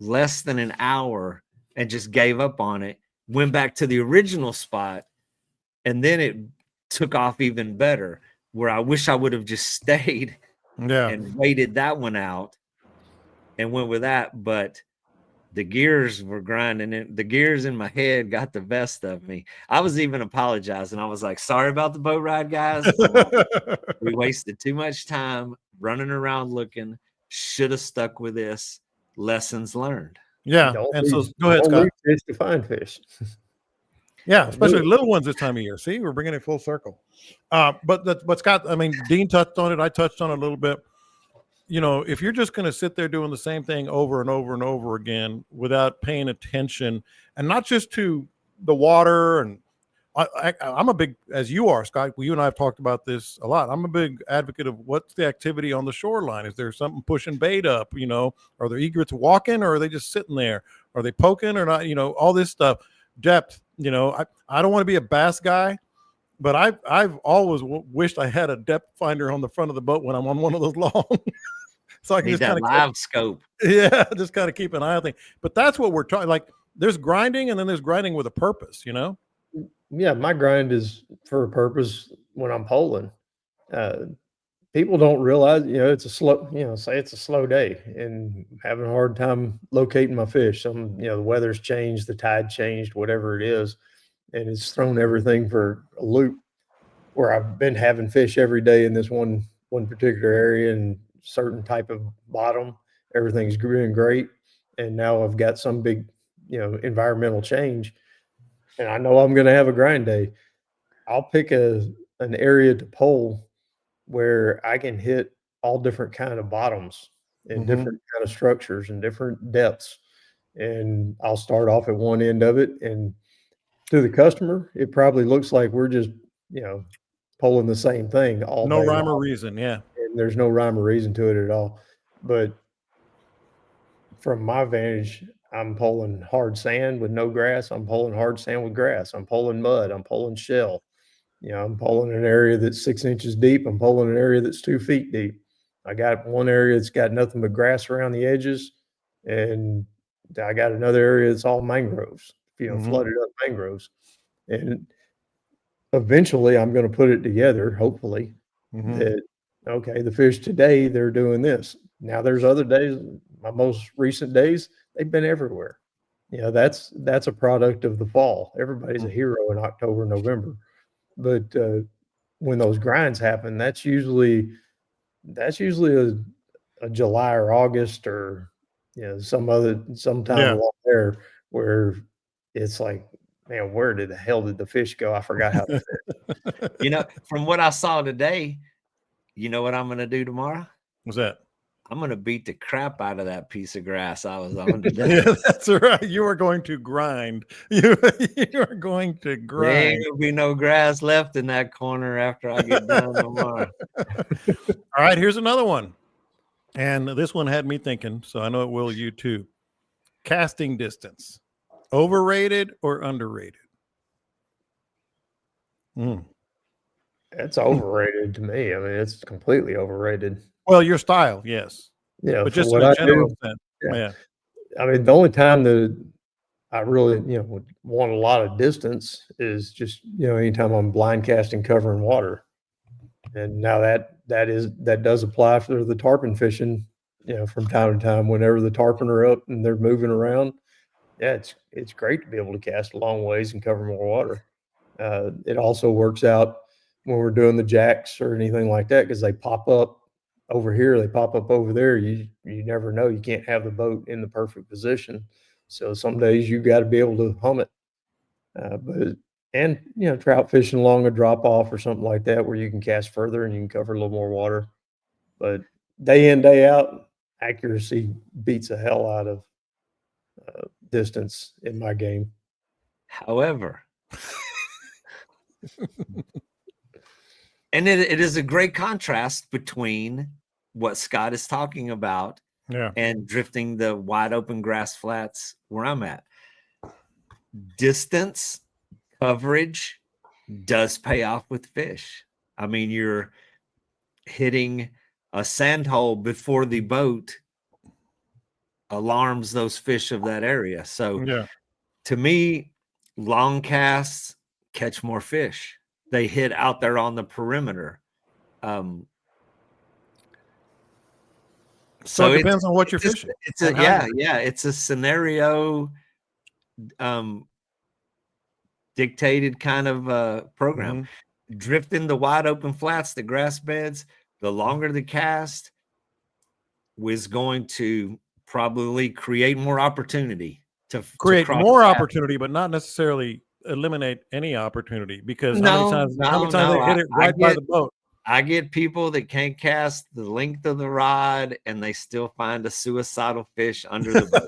less than an hour and just gave up on it. Went back to the original spot. And then it took off even better, where I wish I would have just stayed and waited that one out and went with that. But the gears were grinding it. The gears in my head got the best of me. I was even apologizing. I was like, sorry about the boat ride, guys. We wasted too much time running around looking. Should have stuck with this. Lessons learned. Yeah. And so go ahead, Scott. Fish to find fish. Yeah, especially little ones this time of year. See, we're bringing it full circle. But Scott, I mean, Dean touched on it. I touched on it a little bit. If you're just going to sit there doing the same thing over and over and over again without paying attention, and not just to the water, and I'm a big, as you are, Scott, you and I have talked about this a lot. I'm a big advocate of what's the activity on the shoreline. Is there something pushing bait up? Are there egrets walking, or are they just sitting there? Are they poking or not? All this stuff. Depth. I don't want to be a bass guy, But I've always wished I had a depth finder on the front of the boat when I'm on one of those long, so I can Need just that kind of live scope. yeah, just kind of keep an eye on things. But that's what we're talking. Like there's grinding, and then there's grinding with a purpose. You know. Yeah, my grind is for a purpose when I'm poling. Uh, People don't realize, it's a slow, say it's a slow day and having a hard time locating my fish. The weather's changed, the tide changed, whatever it is, and it's thrown everything for a loop where I've been having fish every day in this one particular area and certain type of bottom. Everything's doing great. And now I've got some big, environmental change and I know I'm going to have a grind day. I'll pick an area to pole where I can hit all different kind of bottoms and different kind of structures and different depths. And I'll start off at one end of it. And to the customer, it probably looks like we're just, pulling the same thing all No day rhyme or long. reason. Yeah. And there's no rhyme or reason to it at all. But from my vantage, I'm pulling hard sand with no grass. I'm pulling hard sand with grass. I'm pulling mud. I'm pulling shell. I'm pulling an area that's 6 inches deep. I'm pulling an area that's 2 feet deep. I got one area that's got nothing but grass around the edges, and I got another area that's all mangroves, flooded up mangroves. And eventually, I'm going to put it together, hopefully, that okay, the fish today they're doing this. Now there's other days. My most recent days, they've been everywhere. That's a product of the fall. Everybody's a hero in October, November. But when those grinds happen, that's usually a July or August or sometime Yeah. along there where it's like, man, where did the hell did the fish go? I forgot how to fish. From what I saw today, you know what I'm going to do tomorrow? What's that? I'm going to beat the crap out of that piece of grass I was on today. Yeah, that's right. You are going to grind. You are going to There grind. ain't going to be no grass left in that corner after I get done tomorrow. All right, here's another one. And this one had me thinking, so I know it will you too. Casting distance. Overrated or underrated? It's overrated to me. I mean, it's completely overrated. Well, your style, yes. Yeah, But for just what in a I general do. sense. Yeah. Yeah. I mean, the only time that I really, would want a lot of distance is just, anytime I'm blind casting covering water. And now that does apply for the tarpon fishing, from time to time, whenever the tarpon are up and they're moving around. Yeah, it's great to be able to cast a long ways and cover more water. It also works out when we're doing the jacks or anything like that because they pop up over here, they pop up over there. You never know. You can't have the boat in the perfect position. So some days you got to be able to hum it. Trout fishing along a drop off or something like that where you can cast further and you can cover a little more water. But day in, day out, accuracy beats the hell out of distance in my game. However, and it is a great contrast between what Scott is talking about and drifting the wide open grass flats where I'm at. Distance coverage does pay off with fish. I mean, you're hitting a sand hole before the boat alarms those fish of that area. So to me, long casts catch more fish. They hit out there on the perimeter. So it depends on what you're fishing. It's a scenario dictated kind of program. Drifting the wide open flats, the grass beds, the longer the cast was going to probably create more opportunity to create more opportunity, but not necessarily eliminate any opportunity because how many times they hit it right by the boat? I get people that can't cast the length of the rod and they still find a suicidal fish under the boat.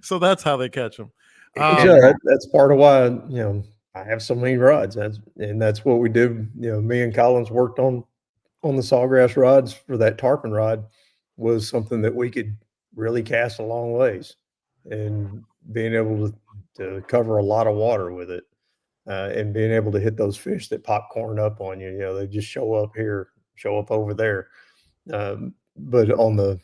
So that's how they catch them. That's part of why, I have so many rods. That's what we did. Me and Collins worked on the sawgrass rods for that tarpon rod was something that we could really cast a long ways and being able to cover a lot of water with it. and being able to hit those fish that popcorn up on you. You know, they just show up here, show up over there. But on the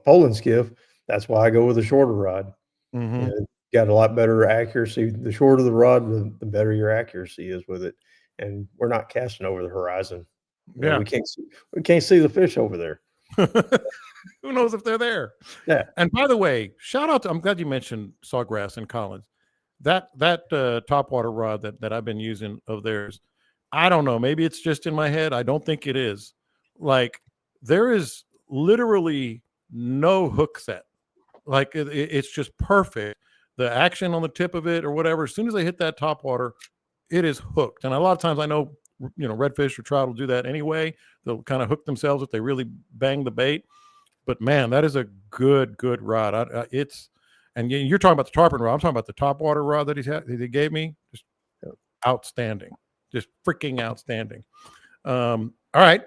polling skiff, that's why I go with a shorter rod. Mm-hmm. Got a lot better accuracy. The shorter the rod, the better your accuracy is with it. And we're not casting over the horizon. You know, we can't see the fish over there. Who knows if they're there? Yeah. And by the way, shout out to, I'm glad you mentioned Sawgrass and Collins. That topwater rod that I've been using of theirs, I don't know, maybe it's just in my head. I don't think it is. Like, there is literally no hook set. Like, it's just perfect. The action on the tip of it or whatever, as soon as they hit that topwater, it is hooked. And a lot of times I know, you know, redfish or trout will do that anyway. They'll kind of hook themselves if they really bang the bait. But man, that is a good rod. It's, and you're talking about the tarpon rod. I'm talking about the topwater rod that he gave me. Just outstanding, just freaking outstanding. All right,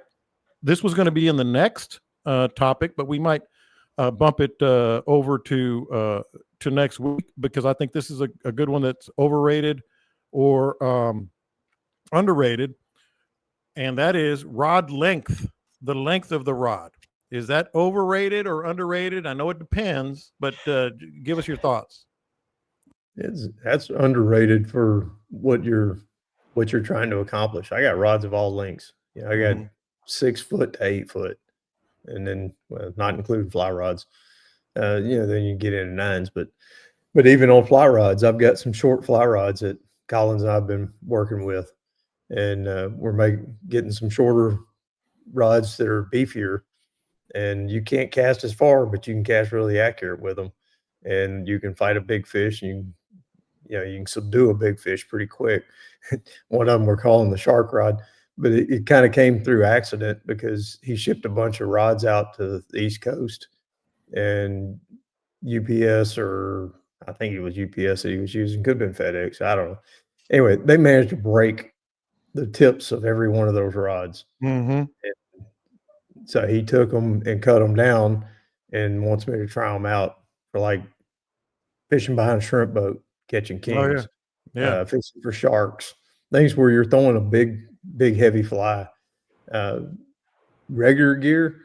this was going to be in the next topic, but we might bump it over to next week, because I think this is a good one that's overrated or underrated, and that is rod length. The length of the rod. Is that overrated or underrated? I know it depends, but give us your thoughts. That's underrated for what you're trying to accomplish. I got rods of all lengths. You know, I got 6 foot to 8 foot, and then not including fly rods. You know, then you get into 9s, but even on fly rods, I've got some short fly rods that Collins and I've been working with, and we're getting some shorter rods that are beefier. And you can't cast as far, but you can cast really accurate with them, and you can fight a big fish. And you can subdue a big fish pretty quick. One of them we're calling the shark rod, but it kind of came through accident because he shipped a bunch of rods out to the East Coast, and UPS, or I think it was UPS that he was using, could have been FedEx, I don't know. Anyway, they managed to break the tips of every one of those rods. Mm-hmm. So he took them and cut them down and wants me to try them out for like fishing behind a shrimp boat, catching kings, fishing for sharks, things where you're throwing a big heavy fly. Regular gear,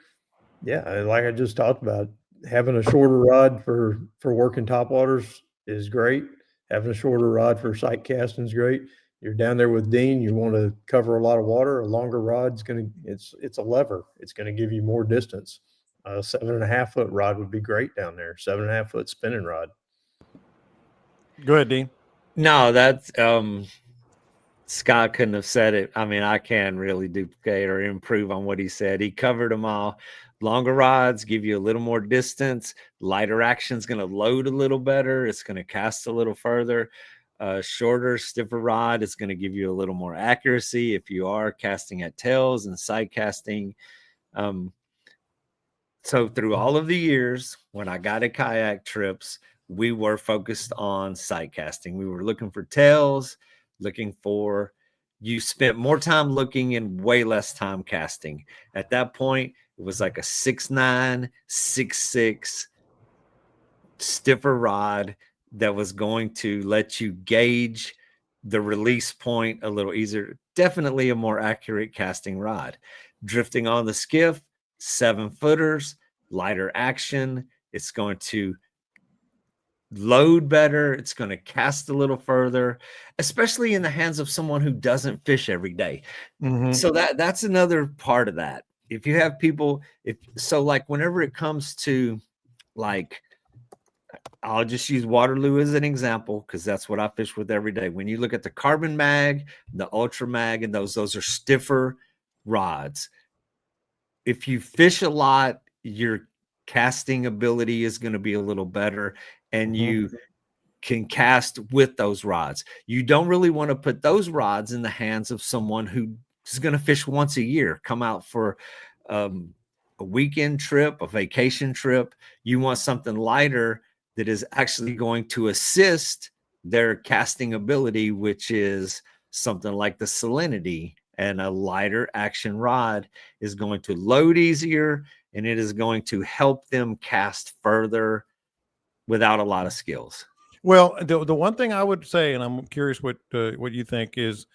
yeah, like I just talked about, having a shorter rod for working topwaters is great. Having a shorter rod for sight casting is great. You're down there with Dean, you want to cover a lot of water. A longer rod's it's a lever. It's going to give you more distance. A 7.5 foot rod would be great down there. 7.5 foot spinning rod. Go ahead, Dean. No, that's Scott couldn't have said it. I mean, I can't really duplicate or improve on what he said. He covered them all. Longer rods give you a little more distance. Lighter action is going to load a little better. It's going to cast a little further. Shorter, stiffer rod is going to give you a little more accuracy if you are casting at tails and side casting. So through all of the years, when I got at kayak trips, we were focused on sight casting. We were looking for tails, you spent more time looking and way less time casting. At that point, it was like a 6'9", 6'6", stiffer rod that was going to let you gauge the release point a little easier. Definitely a more accurate casting rod. Drifting on the skiff, 7 footers, lighter action. It's going to load better. It's going to cast a little further, especially in the hands of someone who doesn't fish every day. Mm-hmm. So that's another part of that. If you have people, like whenever it comes to, like, I'll just use Waterloo as an example because that's what I fish with every day. When you look at the Carbon Mag, the Ultra Mag, and those are stiffer rods. If you fish a lot, your casting ability is going to be a little better, and you can cast with those rods. You don't really want to put those rods in the hands of someone who is going to fish once a year, come out for a weekend trip, a vacation trip. You want something lighter that is actually going to assist their casting ability, which is something like the Salinity. And a lighter action rod is going to load easier, and it is going to help them cast further without a lot of skills. Well, the one thing I would say, and I'm curious what you think is,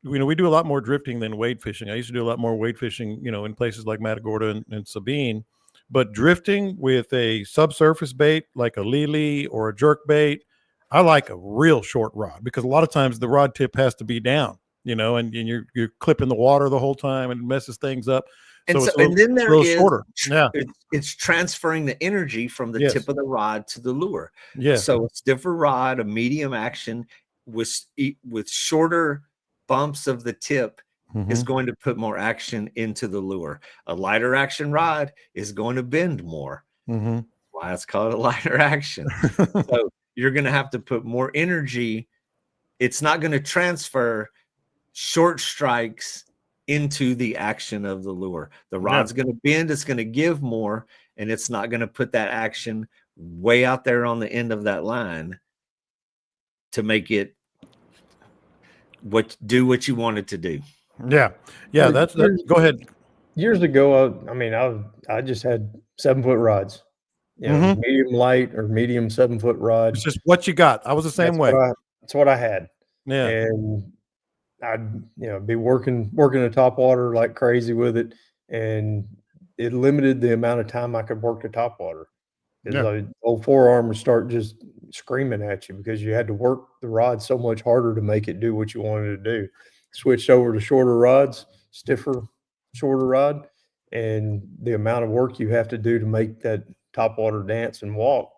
we do a lot more drifting than wade fishing. I used to do a lot more wade fishing, in places like Matagorda and Sabine. But drifting with a subsurface bait like a lily or a jerk bait, I like a real short rod, because a lot of times the rod tip has to be down, and you're clipping the water the whole time, and it messes things up. And So so, it's a and then there little is, shorter. Yeah. it's transferring the energy from the Yes. tip of the rod to the lure. Yes. So a stiffer rod, a medium action with shorter bumps of the tip is going to put more action into the lure. A lighter action rod is going to bend more. Why it's called a lighter action. So you're going to have to put more energy. It's not going to transfer short strikes into the action of the lure. The rod's going to bend, it's going to give more, and it's not going to put that action way out there on the end of that line to make it do what you want it to do. Yeah. That's go ahead. Years ago, I just had 7-foot rods, medium light or medium 7-foot rod. It's just what you got. I was the same way. That's what I had. Yeah. And I'd be working the top water like crazy with it, and it limited the amount of time I could work the top water. Because old forearm would start just screaming at you because you had to work the rod so much harder to make it do what you wanted to do. Switched over to shorter rods, stiffer, shorter rod, and the amount of work you have to do to make that top water dance and walk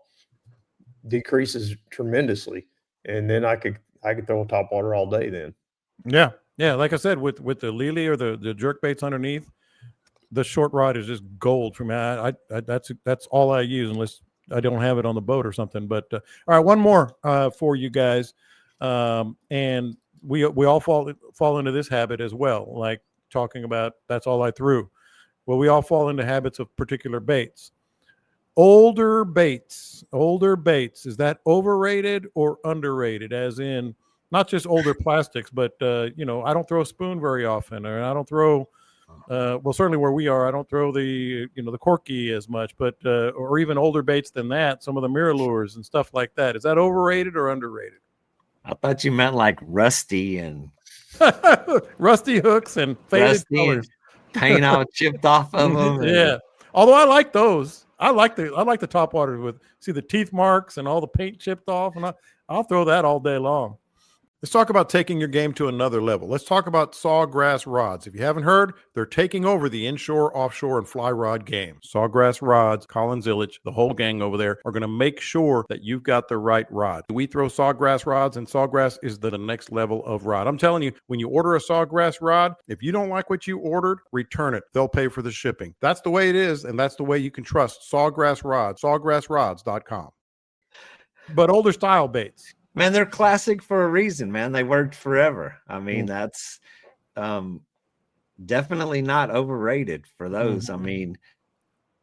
decreases tremendously. And then I could throw a top water all day then. Yeah. Like I said, with the lily or the jerk baits underneath, the short rod is just gold for me. That's all I use, unless I don't have it on the boat or something. But all right, one more for you guys, and we all fall into this habit as well, like talking about that's all I threw. Well, we all fall into habits of particular baits. Older baits. Is that overrated or underrated? As in, not just older plastics, but I don't throw a spoon very often, or I don't throw. Well, certainly where we are, I don't throw the corky as much, but or even older baits than that, some of the mirror lures and stuff like that. Is that overrated or underrated? I thought you meant like rusty and rusty hooks and faded colors, paint all chipped off of them. Yeah, although I like those. I like the top waters with the teeth marks and all the paint chipped off, and I'll throw that all day long. Let's talk about taking your game to another level. Let's talk about Sawgrass Rods. If you haven't heard, they're taking over the inshore, offshore, and fly rod game. Sawgrass Rods, Colin Zillich, the whole gang over there are going to make sure that you've got the right rod. We throw Sawgrass rods, and Sawgrass is the next level of rod. I'm telling you, when you order a Sawgrass rod, if you don't like what you ordered, return it. They'll pay for the shipping. That's the way it is, and that's the way you can trust Sawgrass Rods, sawgrassrods.com. But older style baits. Man, they're classic for a reason, man. They worked forever. I mean, that's definitely not overrated for those. I mean,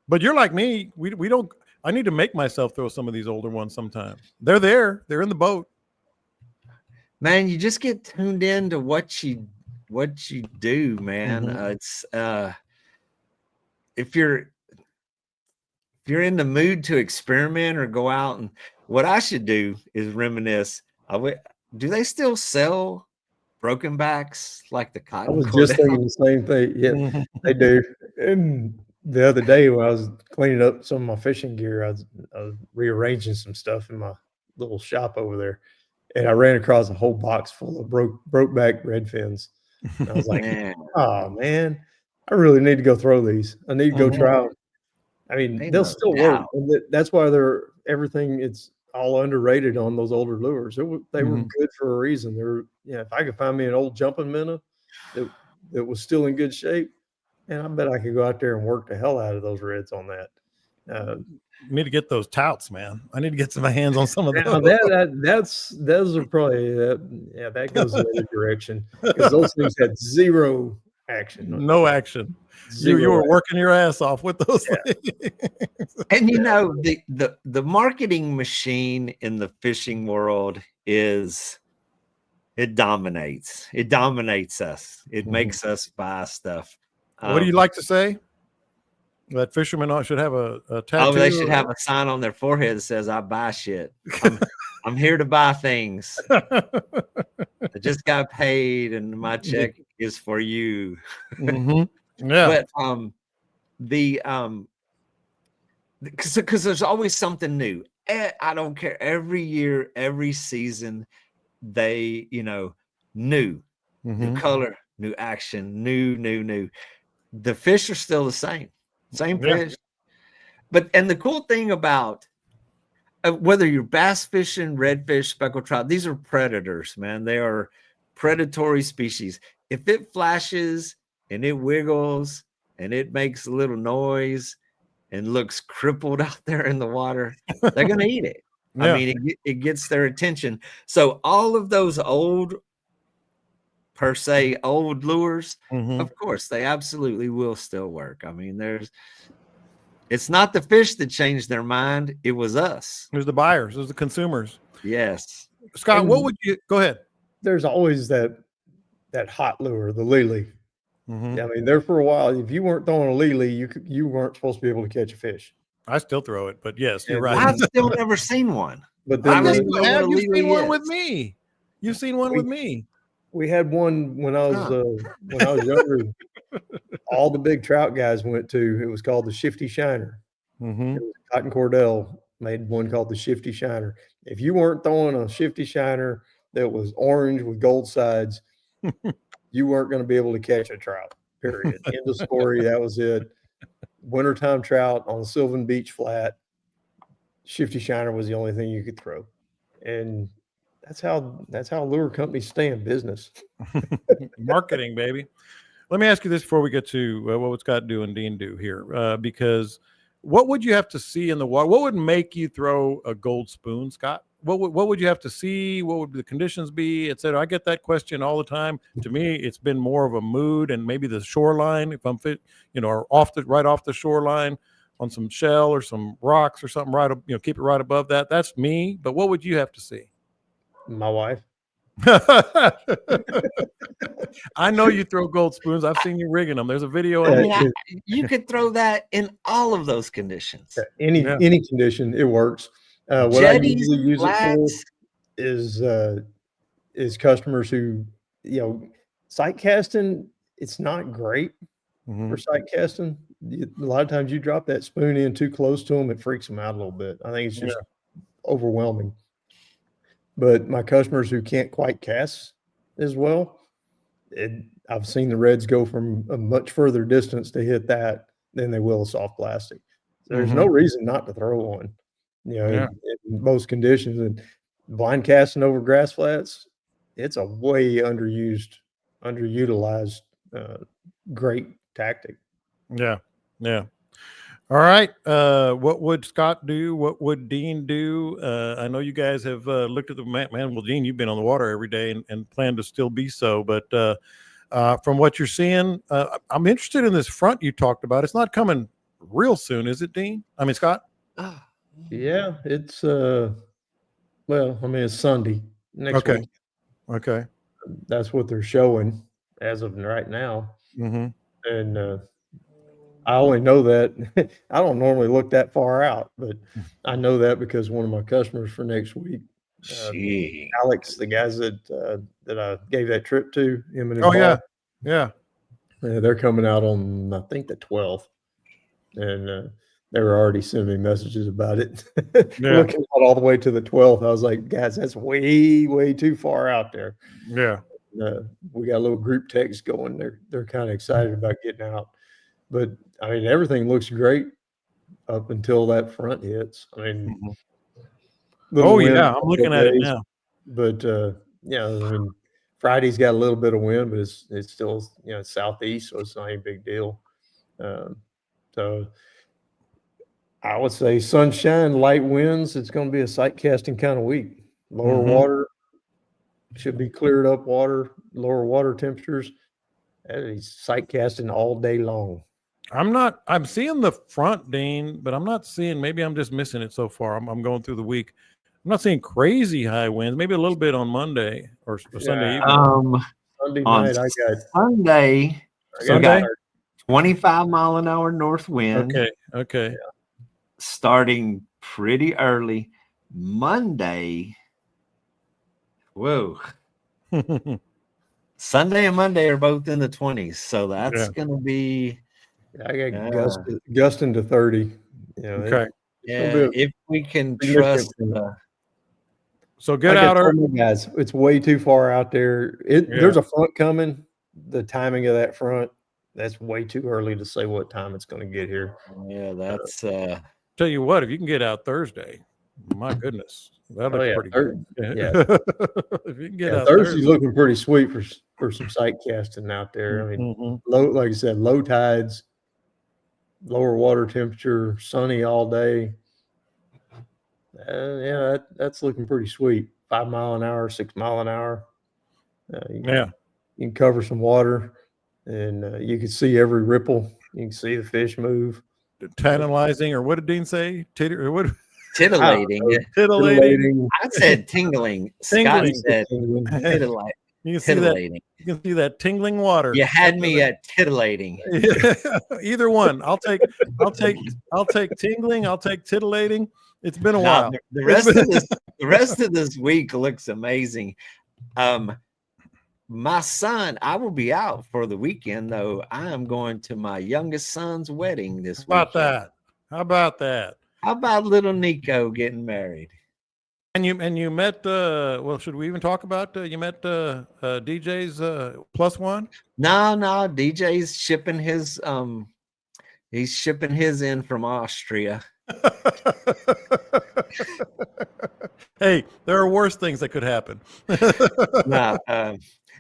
but you're like me. We don't. I need to make myself throw some of these older ones sometimes. They're there. They're in the boat. Man, you just get tuned into what you do, man. It's if you're in the mood to experiment or go out, and what I should do is reminisce. Do they still sell broken backs like the cotton? I was just thinking the same thing. Yeah, they do. And the other day when I was cleaning up some of my fishing gear, I was rearranging some stuff in my little shop over there, and I ran across a whole box full of broke back red fins. And I was like, "Oh man, I really need to go throw these. I need to go try them." I mean, they'll still work. And that's why it's all underrated on those older lures. They were good for a reason. If I could find me an old jumping minnow that was still in good shape, and I bet I could go out there and work the hell out of those reds on that. Need to get those touts, man. I need to get my hands on some of those. Those are probably that goes in the direction, because those things had zero action. No action. You were working your ass off with those things. And the marketing machine in the fishing world it dominates us. It makes us buy stuff. What do you like to say? That fishermen should have a tattoo. Oh, they should have a sign on their forehead that says "I buy shit." I'm here to buy things. I just got paid, and my check is for you. Yeah. But because there's always something new. I don't care. Every year, every season, they new color, new action, new. The fish are still the same fish. But and the cool thing about whether you're bass fishing, redfish, speckled trout, these are predators, man. They are predatory species. If it flashes and it wiggles and it makes a little noise and looks crippled out there in the water, they're going to eat it. I mean, it gets their attention. So all of those old, per se, old lures, of course, they absolutely will still work. I mean, it's not the fish that changed their mind. It was us. It was the buyers. It was the consumers. Yes. Scott, and what would you go ahead? There's always that hot lure, the lily. I mean, there for a while, if you weren't throwing a lily, you weren't supposed to be able to catch a fish. I still throw it, but yes, you're right. I've still never seen one. But I then you've seen one with me. You've seen one with me. We had one when I was younger. All the big trout guys went to. It was called the Shifty Shiner. It was Cotton Cordell made one called the Shifty Shiner. If you weren't throwing a Shifty Shiner that was orange with gold sides, you weren't going to be able to catch a trout. Period. End of story. That was it. Wintertime trout on Sylvan Beach Flat. Shifty Shiner was the only thing you could throw, and that's how lure companies stay in business. Marketing, baby. Let me ask you this before we get to what would Scott do and Dean do here, because what would you have to see in the water? What would make you throw a gold spoon, Scott? What would you have to see? What would the conditions be, et cetera? I get that question all the time. To me, it's been more of a mood and maybe the shoreline. If I'm or right off the shoreline on some shell or some rocks or something, keep it right above that. That's me. But what would you have to see? My wife. I know you throw gold spoons. I've seen you rigging them. There's a video. You could throw that in all of those conditions. Any condition, it works. What I usually use it for is customers who, sight casting. It's not great for sight casting. A lot of times you drop that spoon in too close to them, it freaks them out a little bit. I think it's just overwhelming. But my customers who can't quite cast as well, I've seen the reds go from a much further distance to hit that than they will a soft plastic. So there's no reason not to throw one, in most conditions. And blind casting over grass flats, it's a way underutilized, great tactic. Yeah. All right. What would Scott do? What would Dean do? I know you guys have looked at the man. Well, Dean, you've been on the water every day and plan to still be so. But from what you're seeing, I'm interested in this front you talked about. It's not coming real soon, is it, Dean? I mean, Scott? Yeah, it's it's Sunday next week. Okay. That's what they're showing as of right now. And I only know that I don't normally look that far out, but I know that because one of my customers for next week, Alex, the guys that I gave that trip to, him and his yeah, they're coming out on I think the 12th, and they were already sending me messages about it. Looking out all the way to the 12th, I was like, guys, that's way too far out there. Yeah, we got a little group text going. They're kind of excited about getting out. But I mean, everything looks great up until that front hits. I mean, I'm looking at it now. But I mean, Friday's got a little bit of wind, but it's still southeast, so it's not a big deal. So I would say sunshine, light winds. It's going to be a sight casting kind of week. Lower water should be cleared up water, lower water temperatures. Sight casting all day long. I'm seeing the front, Dean, but I'm not seeing, maybe I'm just missing it so far. I'm going through the week. I'm not seeing crazy high winds, maybe a little bit on Monday or Sunday evening. Sunday night, I got 25 mile an hour north wind. Okay. Starting pretty early. Monday, Whoa. Sunday and Monday are both in the 20s, so that's going to be. I got gusting to 30. You know, Okay. it's gonna be if we can significant trust. So get like out I told you guys, it's way too far out there. There's a front coming. The timing of that front, that's way too early to say what time it's going to get here. Yeah, that's. Tell you what, if you can get out Thursday, my goodness, that looks pretty good. Yeah, if you can get out Thursday's looking pretty sweet for some sight casting out there. I mean, low, like I said, low tides, lower water temperature, sunny all day. Yeah, that's looking pretty sweet. 5 mile an hour, 6 mile an hour. You can cover some water, and you can see every ripple. You can see the fish move. Tantalizing, or what did Dean say? Titillating. Titillating. I said tingling. Scott said titillating. You can see that. You can see that tingling water. You had me at titillating. Either one. I'll take tingling. I'll take titillating. It's been a while. The rest of this week looks amazing. My son, I will be out for the weekend though. I am going to my youngest son's wedding this week. How about that? How about little Nico getting married? And you met well, should we even talk about you met DJ's +1? No, DJ's shipping his he's shipping his in from Austria. Hey, there are worse things that could happen.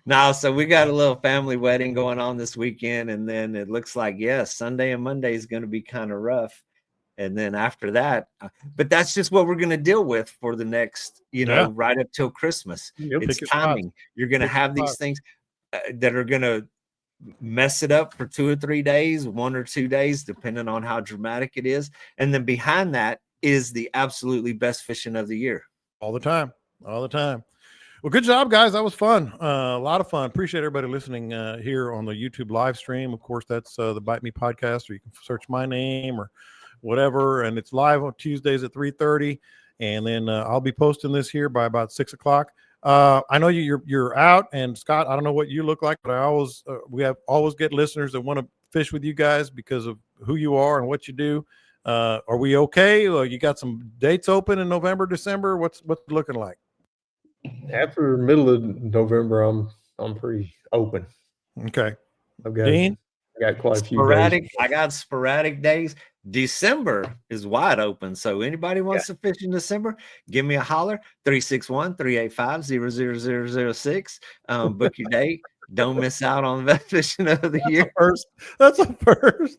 No, so we got a little family wedding going on this weekend, and then it looks like Sunday and Monday is going to be kind of rough. And then after that, but that's just what we're going to deal with for the next, right up till Christmas. It's timing. You're going to have these things that are going to mess it up for 2 or 3 days, 1 or 2 days, depending on how dramatic it is. And then behind that is the absolutely best fishing of the year. All the time. Well, good job, guys. That was fun. A lot of fun. Appreciate everybody listening here on the YouTube live stream. Of course, that's the Bite Me podcast, or you can search my name or whatever. And it's live on Tuesdays at 3:30. And then I'll be posting this here by about 6 o'clock. I know you're out, and Scott, I don't know what you look like, but I always we always get listeners that want to fish with you guys because of who you are and what you do. Are we okay? You got some dates open in November, December? What's it looking like? After the middle of November, I'm pretty open. Okay. Dean? I got quite a few days. I got sporadic days. December is wide open. So anybody wants to fish in December, give me a holler. 361-385-0006. Book your date. Don't miss out on the best fishing of the year. That's a first.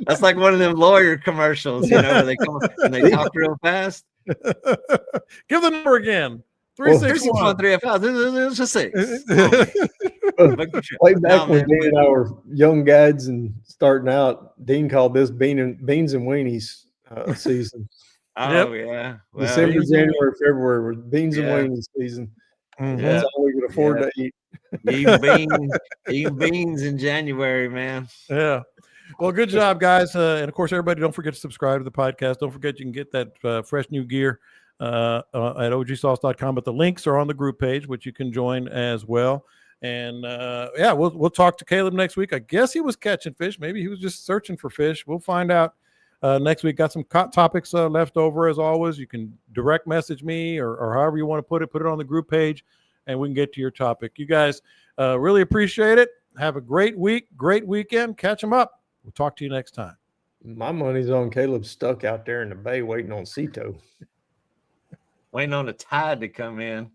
That's like one of them lawyer commercials, where they come and they talk real fast. Give the number again. 361-385-0006. Way back when Dean and I were young guides and starting out, Dean called this beans and weenies season. Yeah. Well, December, January, February were beans and weenies season. That's all we could afford to eat. Eating beans in January, man. Yeah. Well, good job, guys. And of course, everybody, don't forget to subscribe to the podcast. Don't forget you can get that fresh new gear at ogsauce.com, but the links are on the group page, which you can join as well. And we'll talk to Caleb next week. I guess he was catching fish. Maybe he was just searching for fish. We'll find out next week. Got some topics left over as always. You can direct message me or however you want to put it on the group page, and we can get to your topic. You guys really appreciate it. Have a great week, great weekend. Catch them up. We'll talk to you next time. My money's on Caleb stuck out there in the bay waiting on Cito. Waiting on the tide to come in.